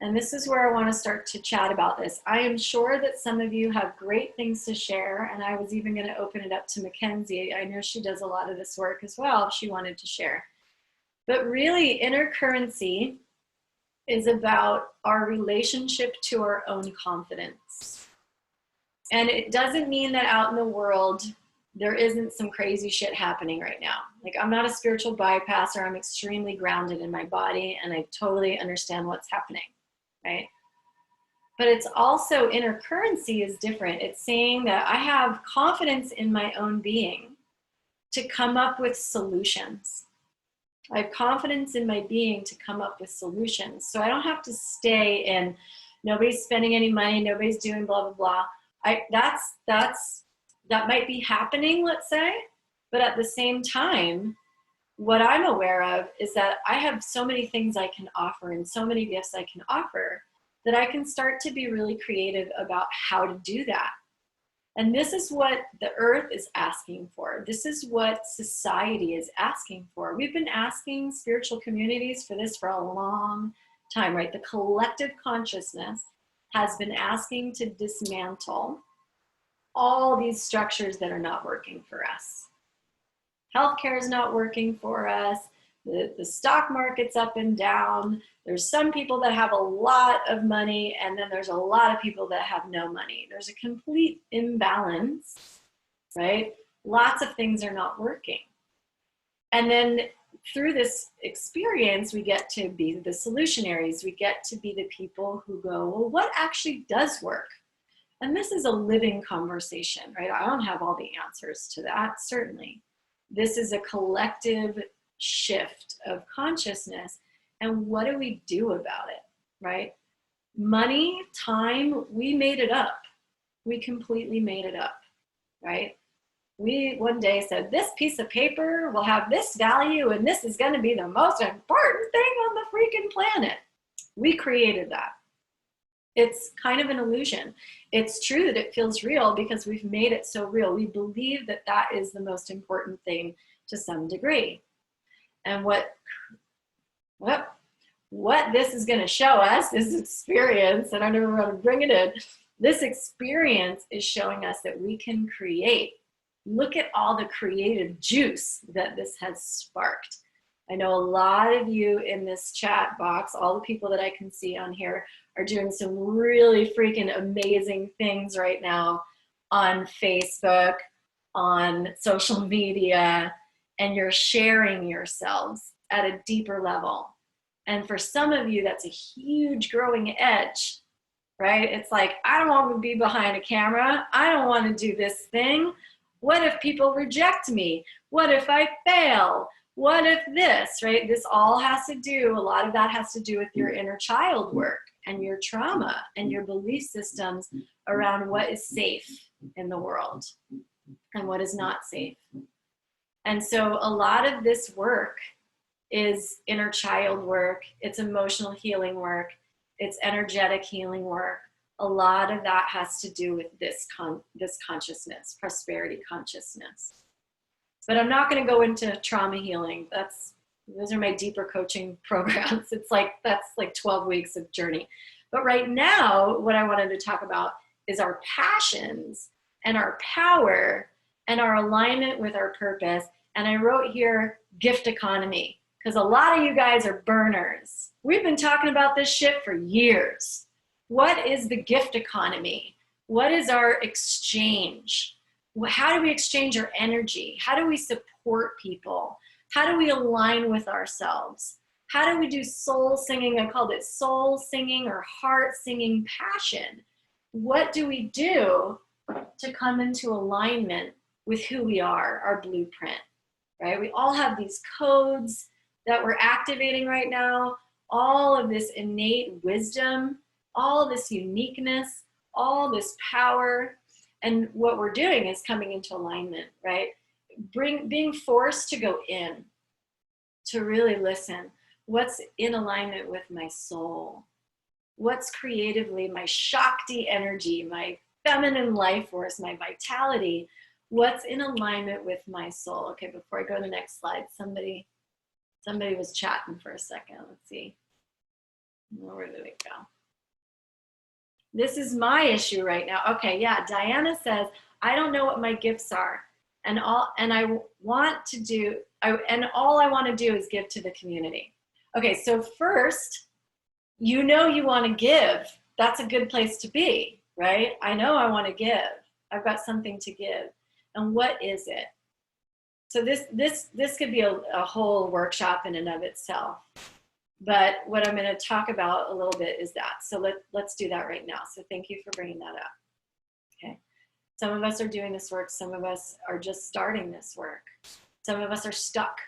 And this is where I want to start to chat about this. I am sure that some of you have great things to share, and I was even going to open it up to Mackenzie. I know she does a lot of this work as well if she wanted to share. But really, inner currency is about our relationship to our own confidence. And it doesn't mean that out in the world, there isn't some crazy shit happening right now. Like, I'm not a spiritual bypasser. I'm extremely grounded in my body, and I totally understand what's happening, right? But it's also, inner currency is different. It's saying that I have confidence in my own being to come up with solutions. I have confidence in my being to come up with solutions. So I don't have to stay in, nobody's spending any money, nobody's doing blah, blah, blah. That might be happening, let's say, but at the same time, what I'm aware of is that I have so many things I can offer and so many gifts I can offer that I can start to be really creative about how to do that. And this is what the earth is asking for. This is what society is asking for. We've been asking spiritual communities for this for a long time, right? The collective consciousness has been asking to dismantle all these structures that are not working for us. Healthcare is not working for us. The stock market's up and down. There's some people that have a lot of money, and then there's a lot of people that have no money. There's a complete imbalance, right? Lots of things are not working. And then through this experience, we get to be the solutionaries. We get to be the people who go, well, what actually does work? And this is a living conversation, right? I don't have all the answers to that, certainly. This is a collective shift of consciousness. And what do we do about it, right? Money, time, we made it up. We completely made it up, right? We one day said, this piece of paper will have this value and this is going to be the most important thing on the freaking planet. We created that. It's kind of an illusion. It's true that it feels real because we've made it so real. We believe that that is the most important thing to some degree. And what this is going to show us, this experience, and I never want to bring it in, this experience is showing us that we can create. Look at all the creative juice that this has sparked. I know a lot of you in this chat box, all the people that I can see on here, are doing some really freaking amazing things right now on Facebook, on social media, and you're sharing yourselves at a deeper level. And for some of you, that's a huge growing edge, right? It's like, I don't want to be behind a camera. I don't want to do this thing. What if people reject me? What if I fail? What if this, right? This all has to do, a lot of that has to do with your inner child work and your trauma and your belief systems around what is safe in the world and what is not safe. And so a lot of this work is inner child work, it's emotional healing work, it's energetic healing work. A lot of that has to do with this consciousness, prosperity consciousness. But I'm not going to go into trauma healing. Those are my deeper coaching programs. That's like 12 weeks of journey. But right now, what I wanted to talk about is our passions and our power and our alignment with our purpose. And I wrote here, gift economy, because a lot of you guys are burners. We've been talking about this shit for years. What is the gift economy? What is our exchange? How do we exchange our energy? How do we support people? How do we align with ourselves? How do we do soul singing? I called it soul singing or heart singing passion. What do we do to come into alignment with who we are, our blueprint, right? We all have these codes that we're activating right now, all of this innate wisdom, all this uniqueness, all this power. And what we're doing is coming into alignment, right? Being forced to go in, to really listen. What's in alignment with my soul? What's creatively my Shakti energy, my feminine life force, my vitality? What's in alignment with my soul? Okay, before I go to the next slide, somebody was chatting for a second. Let's see. Where did it go? This is my issue right now. Okay, yeah, Diana says, I don't know what my gifts are. And all I want to do is give to the community. Okay, so first, you want to give. That's a good place to be, right? I know I want to give. I've got something to give. And what is it? So this could be a whole workshop in and of itself. But what I'm going to talk about a little bit is that. So let's do that right now. So thank you for bringing that up. Okay. Some of us are doing this work. Some of us are just starting this work. Some of us are stuck.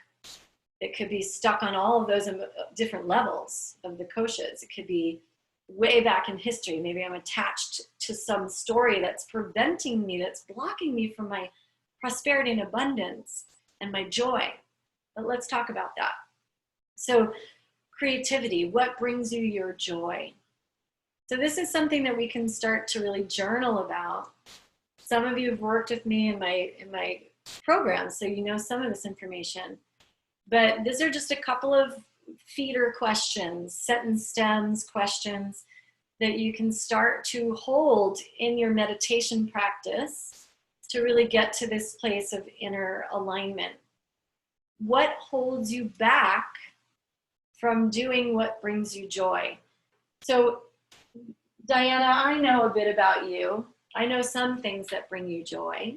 It could be stuck on all of those different levels of the koshas. It could be way back in history. Maybe I'm attached to some story that's preventing me, that's blocking me from my prosperity and abundance and my joy. But let's talk about that. So creativity, what brings you your joy? So this is something that we can start to really journal about. Some of you have worked with me in my programs, so you know some of this information. But these are just a couple of feeder questions, sentence stems questions that you can start to hold in your meditation practice to really get to this place of inner alignment. What holds you back from doing what brings you joy? So, Diana, I know a bit about you. I know some things that bring you joy.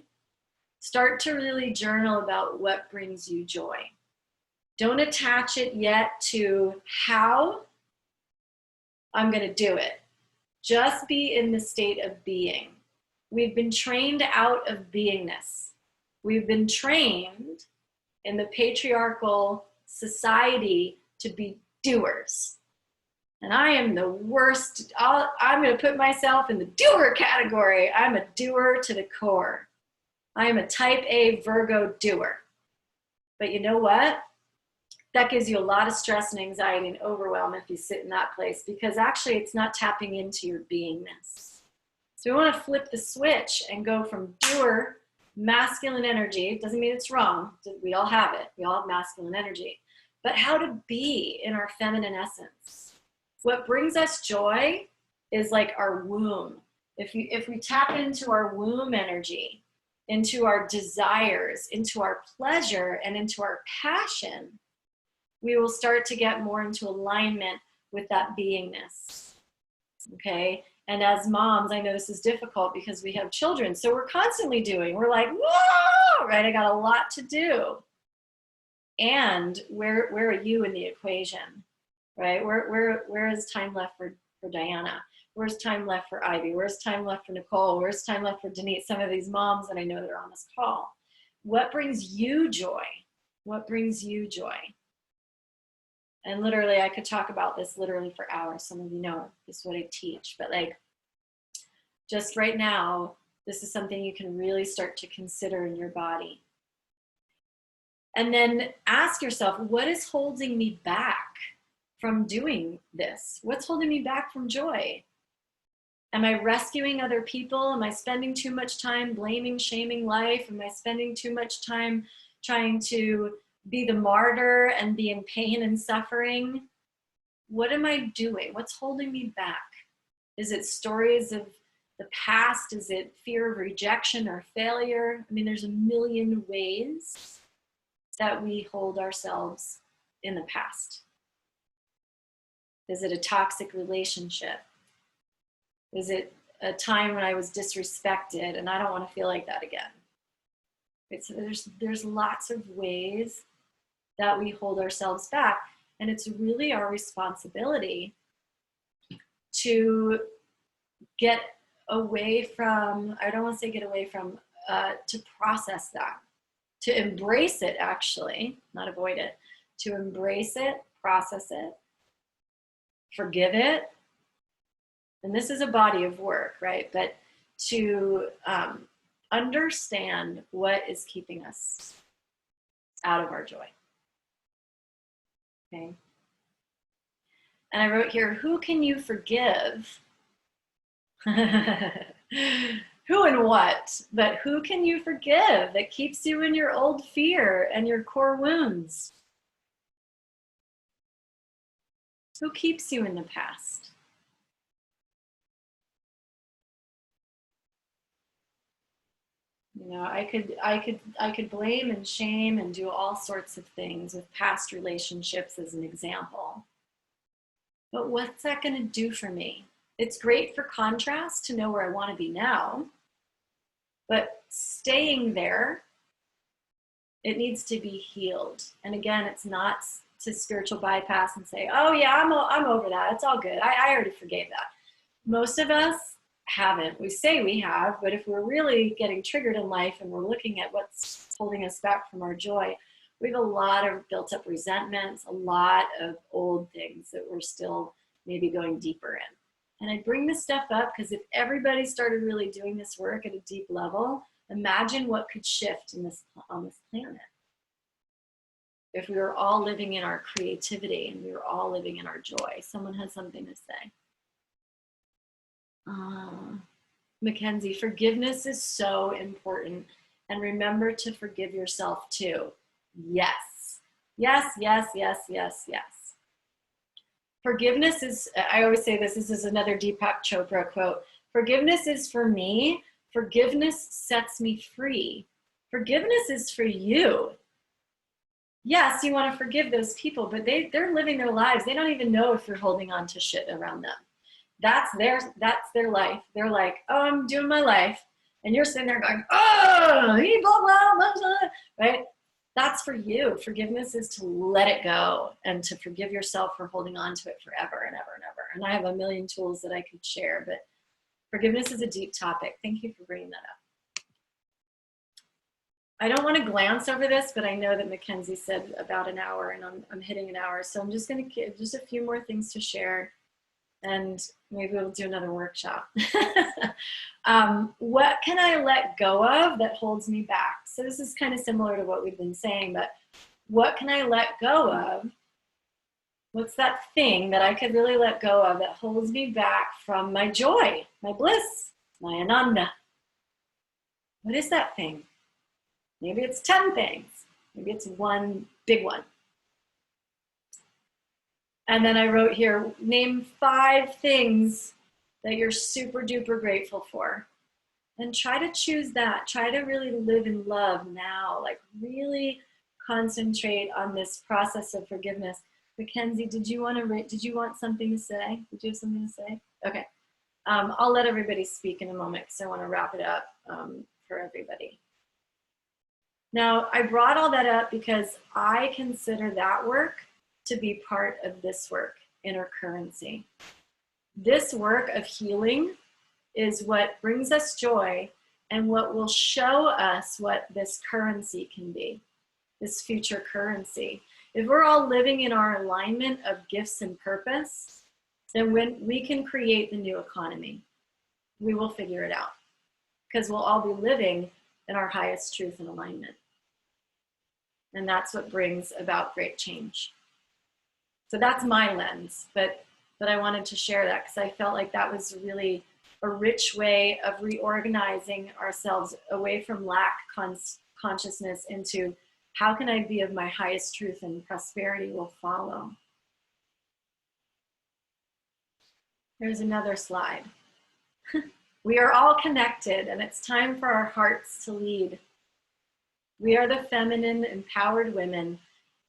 Start to really journal about what brings you joy. Don't attach it yet to how I'm going to do it. Just be in the state of being. We've been trained out of beingness. We've been trained in the patriarchal society to be doers. And I am the worst. I'm going to put myself in the doer category. I'm a doer to the core. I am a type A Virgo doer. But you know what? That gives you a lot of stress and anxiety and overwhelm if you sit in that place, because actually it's not tapping into your beingness. So we want to flip the switch and go from doer, masculine energy. It doesn't mean it's wrong. We all have it. We all have masculine energy. But how to be in our feminine essence. What brings us joy is like our womb. If we tap into our womb energy, into our desires, into our pleasure, and into our passion, we will start to get more into alignment with that beingness, okay? And as moms, I know this is difficult because we have children, so we're constantly doing. We're like, whoa, right? I got a lot to do. And where are you in the equation, right? Where is time left for Diana? Where's time left for Ivy? Where's time left for Nicole? Where's time left for Denise? Some of these moms that I know that are on this call. What brings you joy? What brings you joy? And literally, I could talk about this literally for hours. Some of you know this is what I teach. But like, just right now, this is something you can really start to consider in your body. And then ask yourself, what is holding me back from doing this? What's holding me back from joy? Am I rescuing other people? Am I spending too much time blaming, shaming life? Am I spending too much time trying to be the martyr and be in pain and suffering? What am I doing? What's holding me back? Is it stories of the past? Is it fear of rejection or failure? I mean, there's a million ways that we hold ourselves in the past. Is it a toxic relationship? Is it a time when I was disrespected and I don't want to feel like that again? There's lots of ways that we hold ourselves back, and it's really our responsibility to get away from, I don't want to say get away from, to process that, to embrace it actually, not avoid it, to embrace it, process it, forgive it. And this is a body of work, right? But to understand what is keeping us out of our joy. Okay. And I wrote here, who can you forgive? Who and what? But who can you forgive that keeps you in your old fear and your core wounds? Who keeps you in the past? You know, I could blame and shame and do all sorts of things with past relationships as an example. But what's that going to do for me? It's great for contrast to know where I want to be now, but staying there, it needs to be healed. And again, it's not to spiritual bypass and say, oh yeah, I'm over that. It's all good. I already forgave that. Most of us haven't. We say we have, but if we're really getting triggered in life and we're looking at what's holding us back from our joy, we have a lot of built up resentments, a lot of old things that we're still maybe going deeper in. And I bring this stuff up because if everybody started really doing this work at a deep level, imagine what could shift on this planet. If we were all living in our creativity and we were all living in our joy. Someone has something to say. Mackenzie, forgiveness is so important. And remember to forgive yourself too. Yes. Yes, yes, yes, yes, yes. Forgiveness is, I always say this is another Deepak Chopra quote. Forgiveness is for me. Forgiveness sets me free. Forgiveness is for you. Yes, you want to forgive those people, but they're living their lives. They don't even know if you're holding on to shit around them. That's their life. They're like, oh, I'm doing my life. And you're sitting there going, oh, he blah, blah, blah, blah, right? That's for you. Forgiveness is to let it go and to forgive yourself for holding on to it forever and ever and ever. And I have a million tools that I could share, but forgiveness is a deep topic. Thank you for bringing that up. I don't want to glance over this, but I know that Mackenzie said about an hour and I'm hitting an hour. So I'm just going to give just a few more things to share and maybe we'll do another workshop. What can I let go of that holds me back? So this is kind of similar to what we've been saying, but what can I let go of? What's that thing that I could really let go of that holds me back from my joy, my bliss, my ananda? What is that thing? Maybe it's 10 things. Maybe it's one big one. And then I wrote here, name 5 things that you're super duper grateful for. And try to choose that. Try to really live in love now. Like really concentrate on this process of forgiveness. Mackenzie, did you want something to say? Did you have something to say? Okay. I'll let everybody speak in a moment because I want to wrap it up for everybody. Now, I brought all that up because I consider that work to be part of this work, inner currency. This work of healing is what brings us joy and what will show us what this currency can be, this future currency. If we're all living in our alignment of gifts and purpose, then when we can create the new economy, we will figure it out because we'll all be living in our highest truth and alignment. And that's what brings about great change. So that's my lens, but I wanted to share that because I felt like that was really a rich way of reorganizing ourselves away from lack consciousness into how can I be of my highest truth and prosperity will follow. Here's another slide. We are all connected and it's time for our hearts to lead. We are the feminine, empowered women,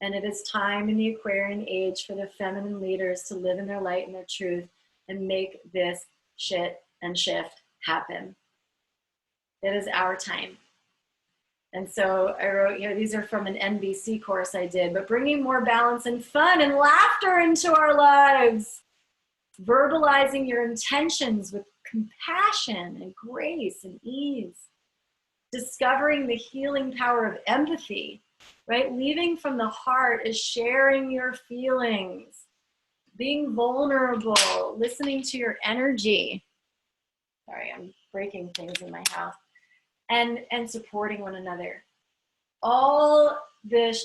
and it is time in the Aquarian age for the feminine leaders to live in their light and their truth and make this shit and shift happen. It is our time. And so I wrote here, these are from an NBC course I did, but bringing more balance and fun and laughter into our lives. Verbalizing your intentions with compassion and grace and ease. Discovering the healing power of empathy, right? Leading from the heart is sharing your feelings, being vulnerable, listening to your energy. Sorry, I'm breaking things in my house. And supporting one another. All the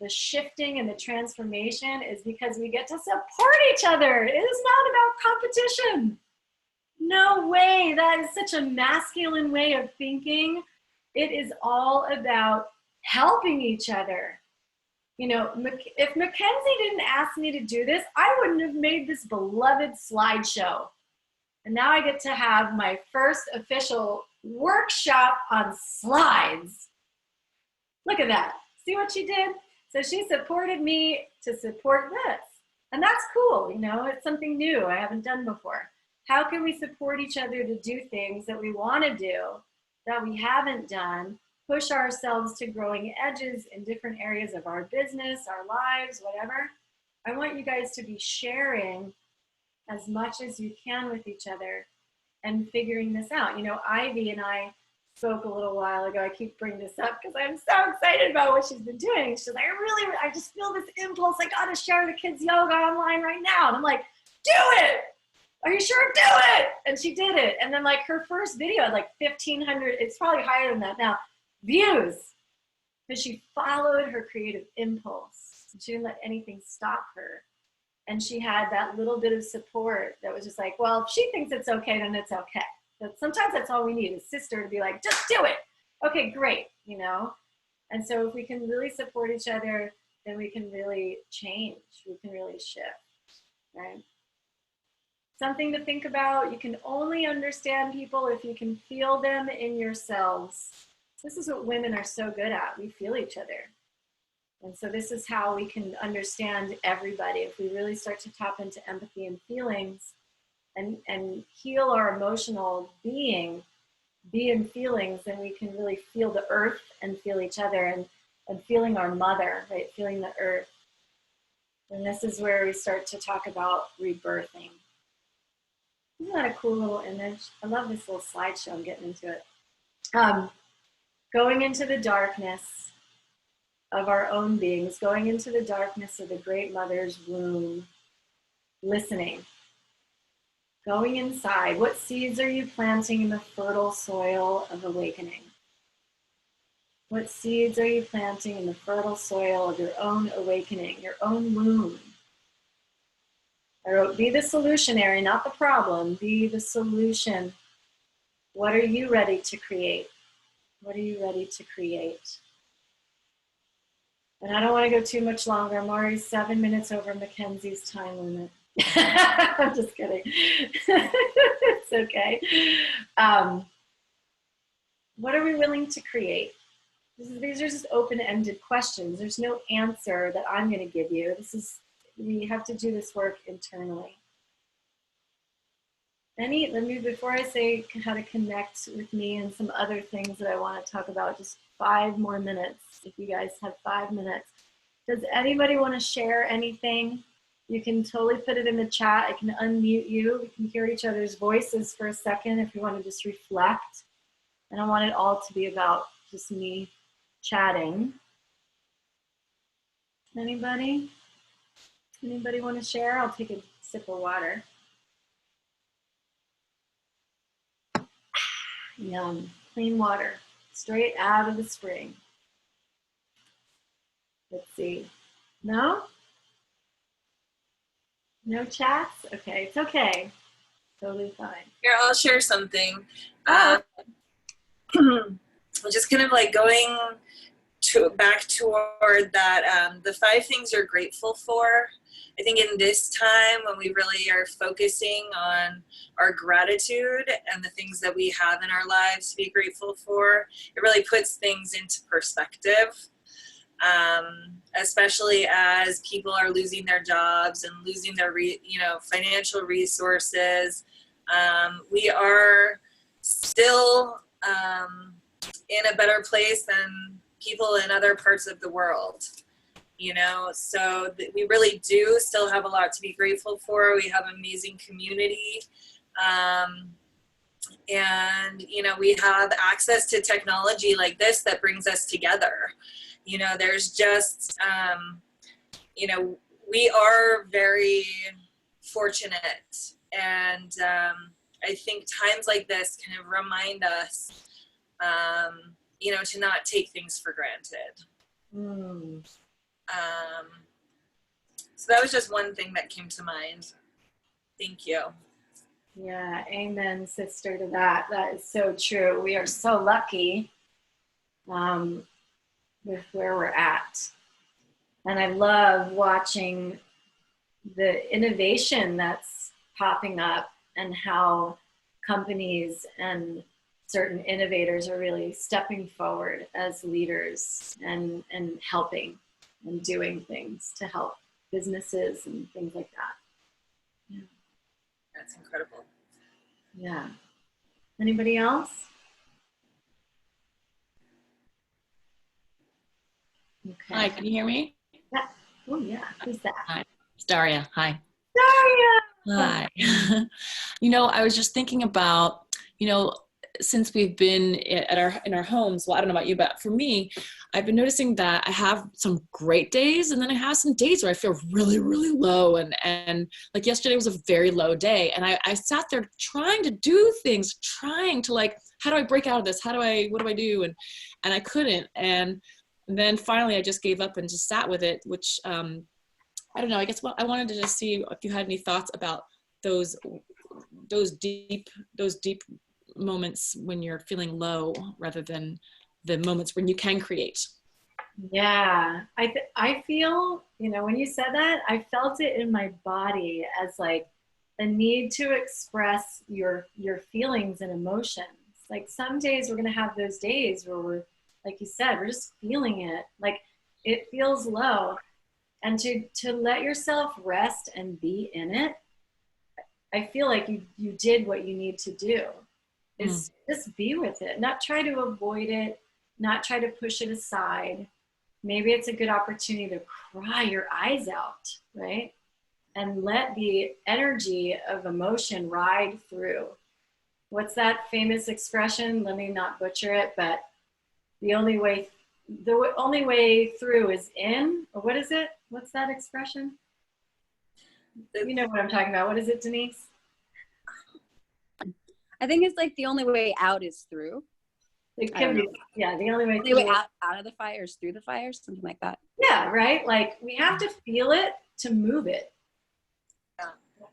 shifting and the transformation is because we get to support each other. It is not about competition. No way. That is such a masculine way of thinking. It is all about helping each other. You know, if Mackenzie didn't ask me to do this, I wouldn't have made this beloved slideshow. And now I get to have my first official workshop on slides. Look at that. See what she did? So she supported me to support this. And that's cool, you know, it's something new I haven't done before. How can we support each other to do things that we want to do, that we haven't done, push ourselves to growing edges in different areas of our business, our lives, whatever? I want you guys to be sharing as much as you can with each other and figuring this out. You know, Ivy and I spoke a little while ago. I keep bringing this up because I'm so excited about what she's been doing. She's like, I just feel this impulse. I got to share the kids' yoga online right now. And I'm like, do it. are you sure? Do it. And she did it. And then like her first video had like 1,500, it's probably higher than that now, views. Because she followed her creative impulse. She didn't let anything stop her. And she had that little bit of support that was just like, well, if she thinks it's okay, then it's okay. But sometimes that's all we need, a sister to be like, just do it. Okay, great, you know? And so if we can really support each other, then we can really change. We can really shift, right? Something to think about. You can only understand people if you can feel them in yourselves. This is what women are so good at. We feel each other. And so this is how we can understand everybody. If we really start to tap into empathy and feelings and heal our emotional being, be in feelings, then we can really feel the earth and feel each other and feeling our mother, right? Feeling the earth. And this is where we start to talk about rebirthing. Isn't that a cool little image? I love this little slideshow. I'm getting into it. Going into the darkness of our own beings, going into the darkness of the Great Mother's womb, listening, going inside. What seeds are you planting in the fertile soil of awakening? What seeds are you planting in the fertile soil of your own awakening, your own womb? I wrote, be the solutionary, not the problem. Be the solution. What are you ready to create? What are you ready to create? And I don't want to go too much longer. I'm already 7 minutes over Mackenzie's time limit. I'm just kidding. It's okay. What are we willing to create? These are just open-ended questions. There's no answer that I'm going to give you. We have to do this work internally. Before I say how to connect with me and some other things that I want to talk about, just 5 more minutes, if you guys have 5 minutes. Does anybody want to share anything? You can totally put it in the chat. I can unmute you. We can hear each other's voices for a second if you want to just reflect. I don't want it all to be about just me chatting. Anybody? Anybody want to share? I'll take a sip of water. Yum, clean water, straight out of the spring. Let's see. No? No chats? Okay, it's okay. Totally fine. Here, I'll share something. Oh. Just kind of like going back toward that, the 5 things you're grateful for. I think in this time when we really are focusing on our gratitude and the things that we have in our lives to be grateful for, it really puts things into perspective, especially as people are losing their jobs and losing their financial resources. We are still in a better place than people in other parts of the world. So we really do still have a lot to be grateful for. We have amazing community. And, we have access to technology like this that brings us together. There's just, we are very fortunate. And I think times like this kind of remind us, to not take things for granted. So that was just one thing that came to mind. Thank you. Yeah, amen, sister, to that. That is so true. We are so lucky with where we're at. And I love watching the innovation that's popping up and how companies and certain innovators are really stepping forward as leaders and helping and doing things to help businesses and things like that. Yeah. That's incredible. Yeah. Anybody else? Okay. Hi, can you hear me? Yeah. Oh yeah, who's that? Hi, it's Daria. Hi. Daria! Hi. I was just thinking about, since we've been in our homes, well, I don't know about you, but for me, I've been noticing that I have some great days, and then I have some days where I feel really, really low. And like yesterday was a very low day. And I sat there trying to do things, trying to like, how do I break out of this? What do I do? And I couldn't. And then finally I just gave up and just sat with it, which, I don't know, I guess I wanted to just see if you had any thoughts about those deep moments when you're feeling low rather than the moments when you can create. Yeah, I feel, when you said that, I felt it in my body as like a need to express your feelings and emotions. Like some days we're going to have those days where we're, like you said, we're just feeling it. Like it feels low. And to let yourself rest and be in it, I feel like you did what you need to do. Is just be with it, not try to avoid it, not try to push it aside. Maybe it's a good opportunity to cry your eyes out, right? And let the energy of emotion ride through. What's that famous expression? Let me not butcher it, but the only way through is in, or what is it? What's that expression? You know what I'm talking about. What is it, Denise? I think it's like the only way out is through. It can be, yeah, the only way The way out of the fire is through the fire, something like that. Yeah, right? Like we have to feel it to move it. Yeah.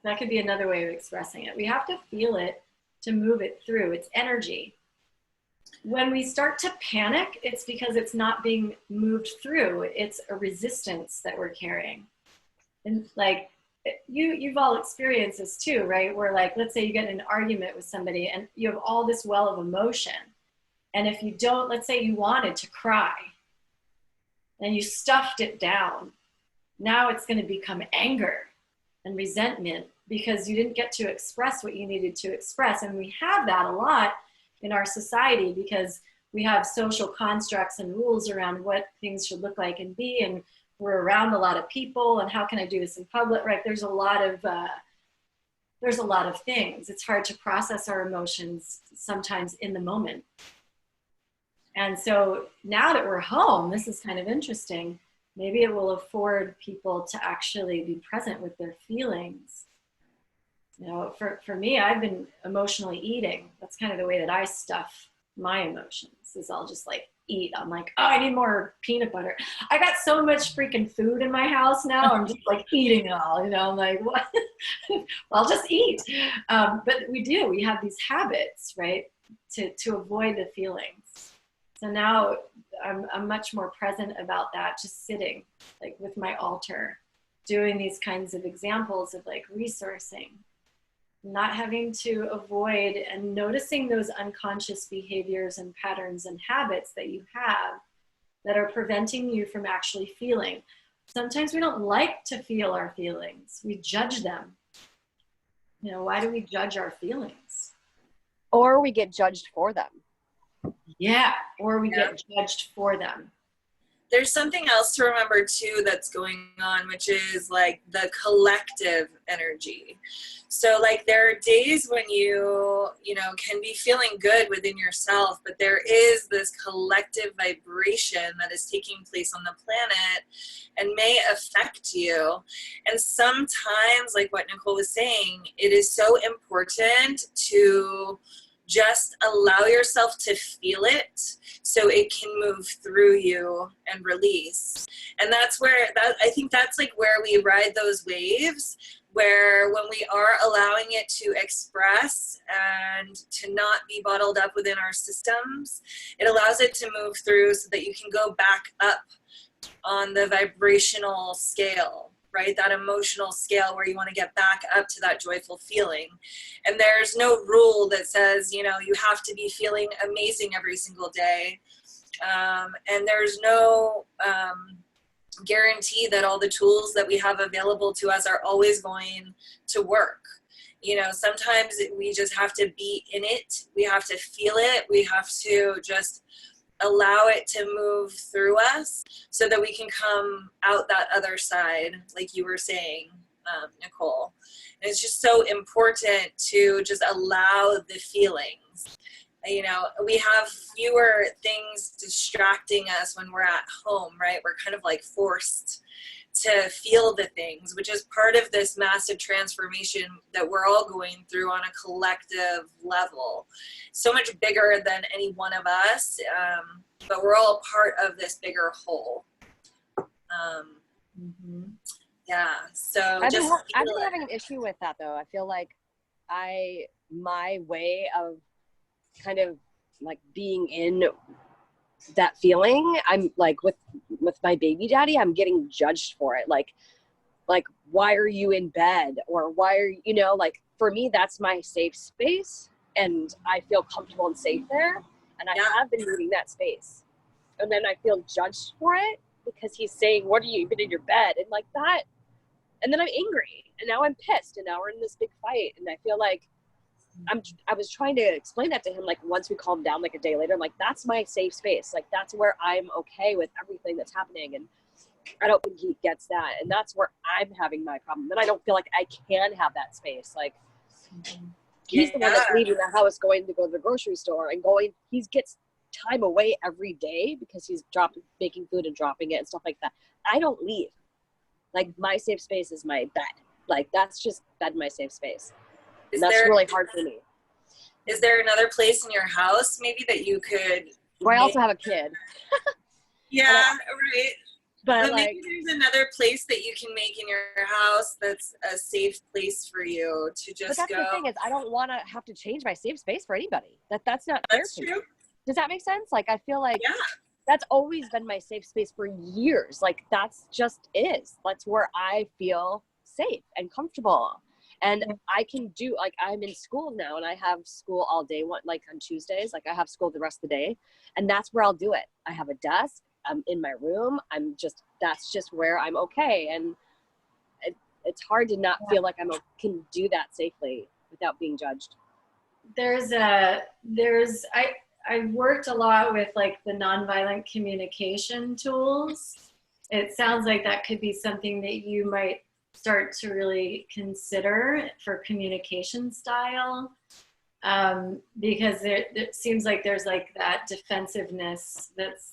That could be another way of expressing it. We have to feel it to move it through. It's energy. When we start to panic, it's because it's not being moved through. It's a resistance that we're carrying. And like, you've all experienced this too, right? Where like, let's say you get in an argument with somebody and you have all this well of emotion. And if you don't, let's say you wanted to cry and you stuffed it down, now it's going to become anger and resentment because you didn't get to express what you needed to express. And we have that a lot in our society because we have social constructs and rules around what things should look like and be, and we're around a lot of people, and how can I do this in public, right? There's a lot of things. It's hard to process our emotions sometimes in the moment. And so now that we're home, this is kind of interesting. Maybe it will afford people to actually be present with their feelings. For me, I've been emotionally eating. That's kind of the way that I stuff my emotions, is I'll just like eat. I'm like, oh, I need more peanut butter. I got so much freaking food in my house now. I'm just like eating it all, I'm like, what? Well, I'll just eat. But we have these habits, right? To avoid the feelings. So now I'm much more present about that, just sitting like with my altar, doing these kinds of examples of like resourcing, not having to avoid, and noticing those unconscious behaviors and patterns and habits that you have that are preventing you from actually feeling. Sometimes we don't like to feel our feelings. We judge them. Why do we judge our feelings? Or we get judged for them. Yeah, or we get judged for them. There's something else to remember too that's going on, which is like the collective energy. So like there are days when you can be feeling good within yourself, but there is this collective vibration that is taking place on the planet and may affect you. And sometimes, like what Nicole was saying, it is so important to just allow yourself to feel it so it can move through you and release. And that's where I think that's like where we ride those waves, where when we are allowing it to express and to not be bottled up within our systems, it allows it to move through so that you can go back up on the vibrational scale, right? That emotional scale where you want to get back up to that joyful feeling. And there's no rule that says, you have to be feeling amazing every single day. And there's no guarantee that all the tools that we have available to us are always going to work. Sometimes we just have to be in it. We have to feel it. We have to just allow it to move through us so that we can come out that other side, like you were saying, Nicole. And it's just so important to just allow the feelings you know, we have fewer things distracting us when we're at home, right? We're kind of like forced to feel the things, which is part of this massive transformation that we're all going through on a collective level. So much bigger than any one of us, but we're all part of this bigger whole. Yeah, so I've just been having an issue with that though. I feel like my way of kind of like being in that feeling, I'm like with my baby daddy, I'm getting judged for it. Like why are you in bed, or why are you know, like for me that's my safe space and I feel comfortable and safe there, and I have been needing that space, and then I feel judged for it because he's saying, what are you, been in your bed, and like that, and then I'm angry, and now I'm pissed, and now we're in this big fight, and I feel like I was trying to explain that to him, like once we calmed down, like a day later, I'm like, that's my safe space, like that's where I'm okay with everything that's happening, and I don't think he gets that, and that's where I'm having my problem. Then I don't feel like I can have that space. Like he's the one that's leaving the house, going to go to the grocery store, and he gets time away every day because he's making food and dropping it and stuff like that. I don't leave. Like my safe space is my bed. Like that's just bed, my safe space. And that's really hard for me. Is there another place in your house maybe that you could? Well, I also have a kid. Yeah, right. But maybe there's another place that you can make in your house that's a safe place for you to just but that's go. The thing is, I don't want to have to change my safe space for anybody. That's not fair to me. Does that make sense? Like I feel like that's always been my safe space for years. Like that's just is. That's where I feel safe and comfortable. And I can do, like, I'm in school now and I have school all day, like on Tuesdays, like I have school the rest of the day, and that's where I'll do it. I have a desk, I'm in my room, that's just where I'm okay. And it's hard to not feel like can do that safely without being judged. I've worked a lot with like the nonviolent communication tools. It sounds like that could be something that you might start to really consider for communication style, because it seems like there's like that defensiveness that's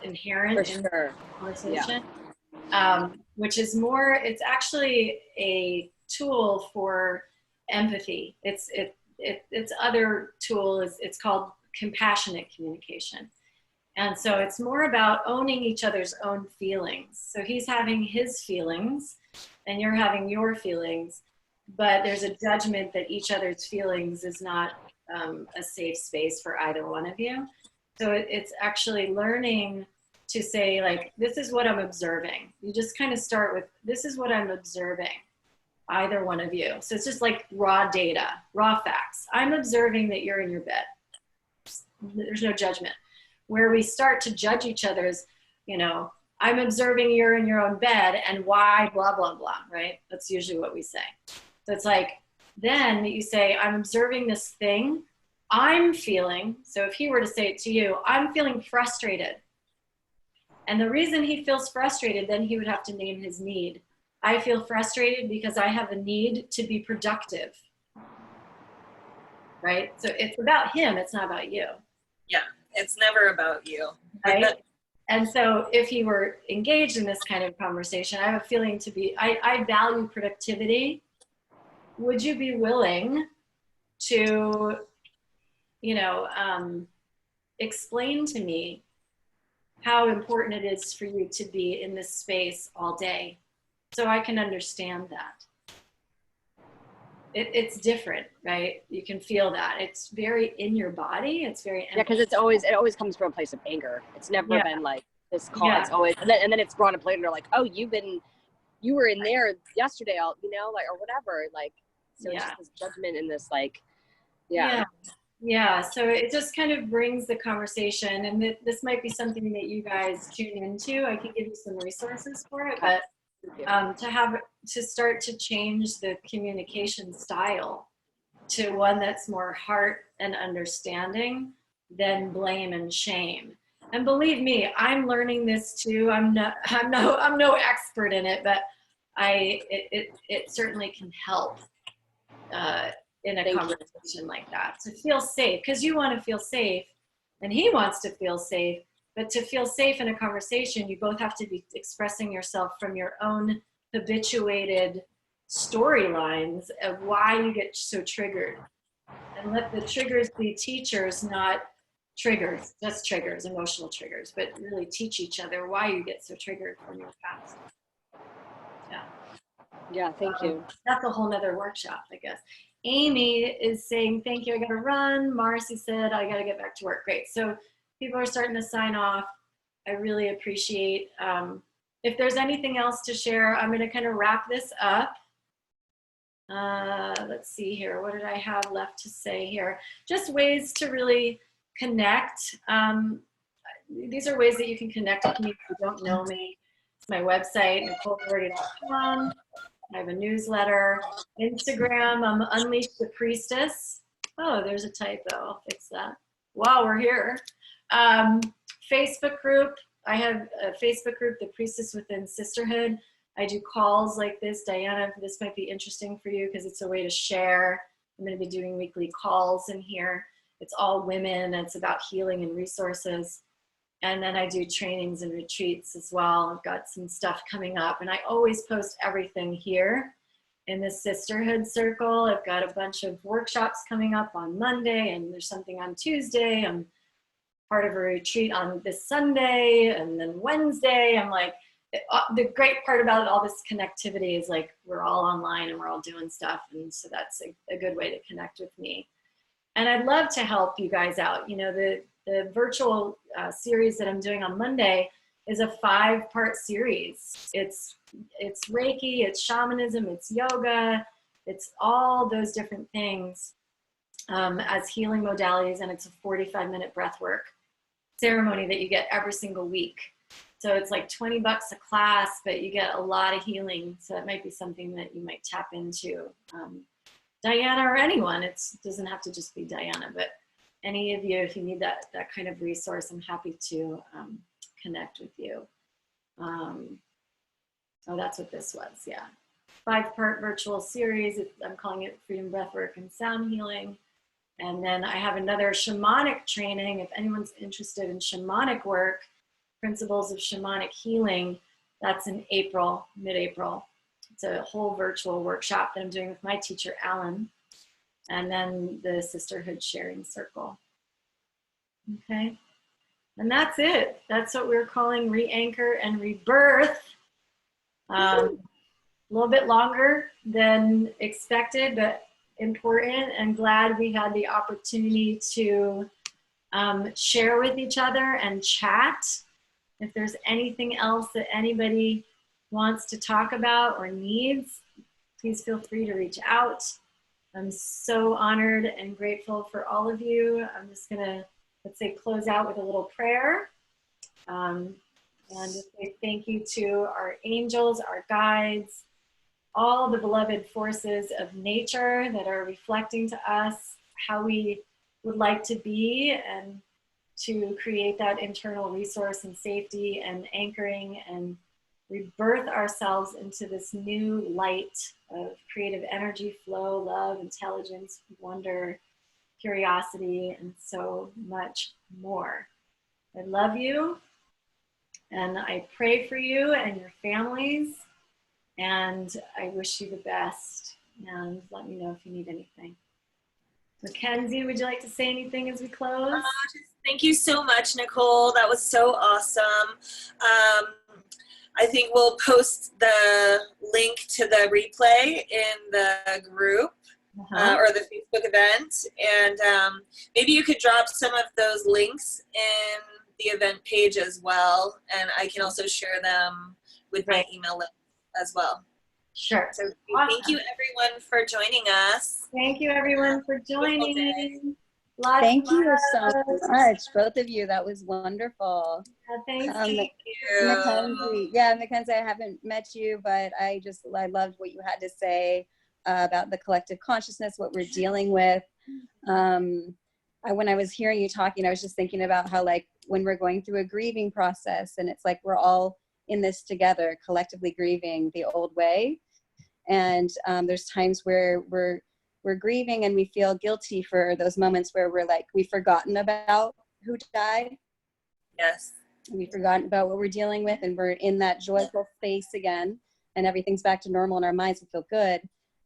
inherent in the conversation, which is more, it's actually a tool for empathy. Its other tool it's called compassionate communication. And so it's more about owning each other's own feelings. So he's having his feelings and you're having your feelings, but there's a judgment that each other's feelings is not a safe space for either one of you. So it's actually learning to say, like, this is what I'm observing. You just kind of start with, this is what I'm observing, either one of you. So it's just like raw data, raw facts. I'm observing that you're in your bed. There's no judgment. Where we start to judge each other is, you know, I'm observing you're in your own bed and why, blah, blah, blah, right? That's usually what we say. So it's like, then you say, I'm observing this thing I'm feeling. So if he were to say it to you, I'm feeling frustrated. And the reason he feels frustrated, then he would have to name his need. I feel frustrated because I have a need to be productive, right? So it's about him, it's not about you. Yeah, it's never about you. Right? And so if he were engaged in this kind of conversation, I have a feeling I value productivity. Would you be willing to, you know, explain to me how important it is for you to be in this space all day so I can understand that? It's different, right? You can feel that. It's very in your body. It's very because it always comes from a place of anger. It's never been like this call. It's always, and then it's brought up later and they're like, oh, you were in there yesterday, you know, like, or whatever. Like, so it's just this judgment and this like, Yeah, so it just kind of brings the conversation, and this might be something that you guys tune into. I can give you some resources for it, but to start to change the communication style to one that's more heart and understanding than blame and shame. And believe me, I'm learning this too. I'm no expert in it, but it certainly can help in a Thank you. conversation like that, to feel safe, because you want to feel safe and he wants to feel safe. But to feel safe in a conversation, you both have to be expressing yourself from your own habituated storylines of why you get so triggered. And let the triggers be teachers, not triggers, just triggers, emotional triggers, but really teach each other why you get so triggered from your past. Yeah. Yeah, thank you. That's a whole nother workshop, I guess. Amy is saying, thank you, I gotta run. Marcy said, I gotta get back to work. Great, so people are starting to sign off. I really appreciate, if there's anything else to share, I'm gonna kind of wrap this up. Let's see here, what did I have left to say here? Just ways to really connect. These are ways that you can connect with me if you don't know me. It's my website, NicoleDoherty.com. I have a newsletter. Instagram, I'm Unleash the Priestess. Oh, there's a typo. I'll fix that. Wow, we're here. Facebook group. I have a Facebook group, The Priestess Within Sisterhood. I do calls like this. Diana, this might be interesting for you because it's a way to share. I'm going to be doing weekly calls in here. It's all women. It's about healing and resources. And then I do trainings and retreats as well. I've got some stuff coming up, and I always post everything here in the Sisterhood Circle. I've got a bunch of workshops coming up on Monday, and there's something on Tuesday. I'm part of a retreat on this Sunday, and then Wednesday. I'm like, the great part about all this connectivity is like we're all online and we're all doing stuff, and so that's a good way to connect with me. And I'd love to help you guys out. You know, the virtual series that I'm doing on Monday is a 5-part series. It's Reiki, it's shamanism, it's yoga, it's all those different things as healing modalities, and it's a 45-minute breathwork ceremony that you get every single week. So it's like $20 a class, but you get a lot of healing. So that might be something that you might tap into. Diana or anyone, it doesn't have to just be Diana, but any of you, if you need that kind of resource, I'm happy to connect with you. Oh, that's what this was, yeah. 5-part virtual series. I'm calling it Freedom Breathwork and Sound Healing. And then I have another shamanic training. If anyone's interested in shamanic work, principles of shamanic healing, that's in April, mid-April. It's a whole virtual workshop that I'm doing with my teacher, Alan. And then the Sisterhood Sharing Circle. Okay, and that's it. That's what we're calling Reanchor and Rebirth. A little bit longer than expected, but important, and glad we had the opportunity to share with each other and chat. If there's anything else that anybody wants to talk about or needs, please feel free to reach out. I'm so honored and grateful for all of you. I'm just gonna, let's say, close out with a little prayer. And just say thank you to our angels, our guides, all the beloved forces of nature that are reflecting to us how we would like to be, and to create that internal resource and safety and anchoring and rebirth ourselves into this new light of creative energy, flow, love, intelligence, wonder, curiosity, and so much more. I love you, and I pray for you and your families, and I wish you the best, and let me know if you need anything. Mackenzie, would you like to say anything as we close? Thank you so much, Nicole. That was so awesome. I think we'll post the link to the replay in the group or the Facebook event. And maybe you could drop some of those links in the event page as well. And I can also share them with my email list as well. Sure. So thank you everyone for joining us. Thank you everyone for joining. Thank you so much, both of you. That was wonderful. Thank you. Mackenzie, yeah, Mackenzie, I haven't met you, but I loved what you had to say about the collective consciousness, what we're dealing with. When I was hearing you talking, I was just thinking about how, like, when we're going through a grieving process, and it's like we're all in this together, collectively grieving the old way. And there's times where we're grieving and we feel guilty for those moments where we're like, we've forgotten about who died. Yes. We've forgotten about what we're dealing with, and we're in that joyful space again, and everything's back to normal in our minds and feel good.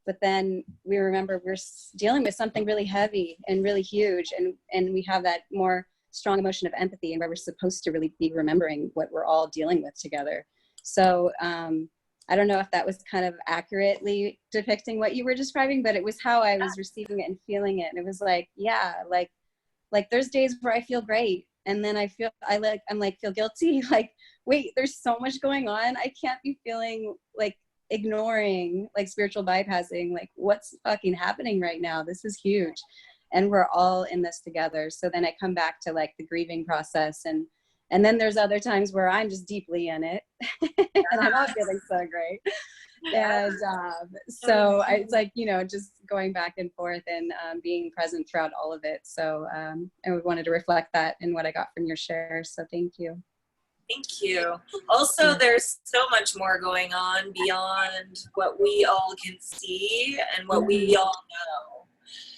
But then we remember we're dealing with something really heavy and really huge, and we have that more strong emotion of empathy, and where we're supposed to really be remembering what we're all dealing with together. So I don't know if that was kind of accurately depicting what you were describing, but it was how I was receiving it and feeling it. And it was like, yeah, like there's days where I feel great, and then feel guilty. Like, wait, there's so much going on. I can't be feeling like ignoring, like spiritual bypassing, like what's fucking happening right now. This is huge. And we're all in this together. So then I come back to like the grieving process, and then there's other times where I'm just deeply in it and I'm not feeling so great. And so it's like, you know, just going back and forth and being present throughout all of it. So I wanted to reflect that in what I got from your share. So thank you. Thank you. Also, there's so much more going on beyond what we all can see and what we all know.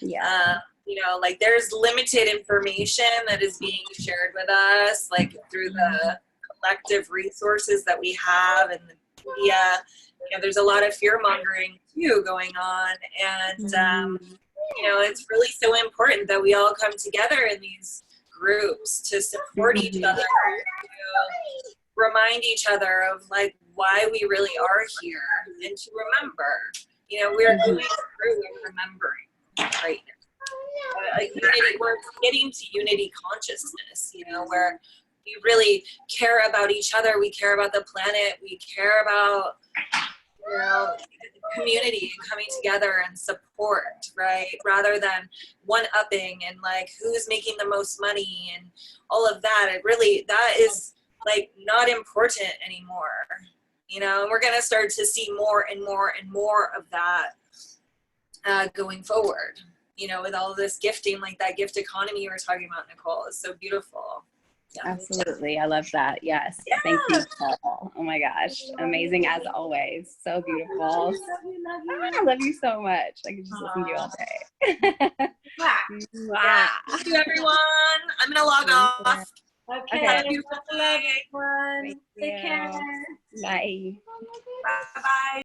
Yeah. You know, like there's limited information that is being shared with us, like through the collective resources that we have and the media. You know, there's a lot of fear mongering too going on. And, you know, it's really so important that we all come together in these groups to support each other, to remind each other of like why we really are here, and to remember, you know, we're going through and remembering right now. Unity, we're getting to unity consciousness, you know, where we really care about each other, we care about the planet, we care about, you know, community and coming together and support, right? Rather than one-upping and like who's making the most money and all of that. It really, that is like not important anymore, you know, and we're going to start to see more and more and more of that going forward, you know, with all of this gifting, like that gift economy you were talking about, Nicole, is so beautiful. Yeah. Absolutely. I love that. Yes. Yeah. Thank you, Nicole. Oh my gosh. Amazing as always. So beautiful. Love I love you so much. I could just listen to you all day. Yeah. Thank you, everyone. I'm going to log off. Okay. Have a beautiful Love day. everyone. Thank Take you. care. Bye. Bye-bye.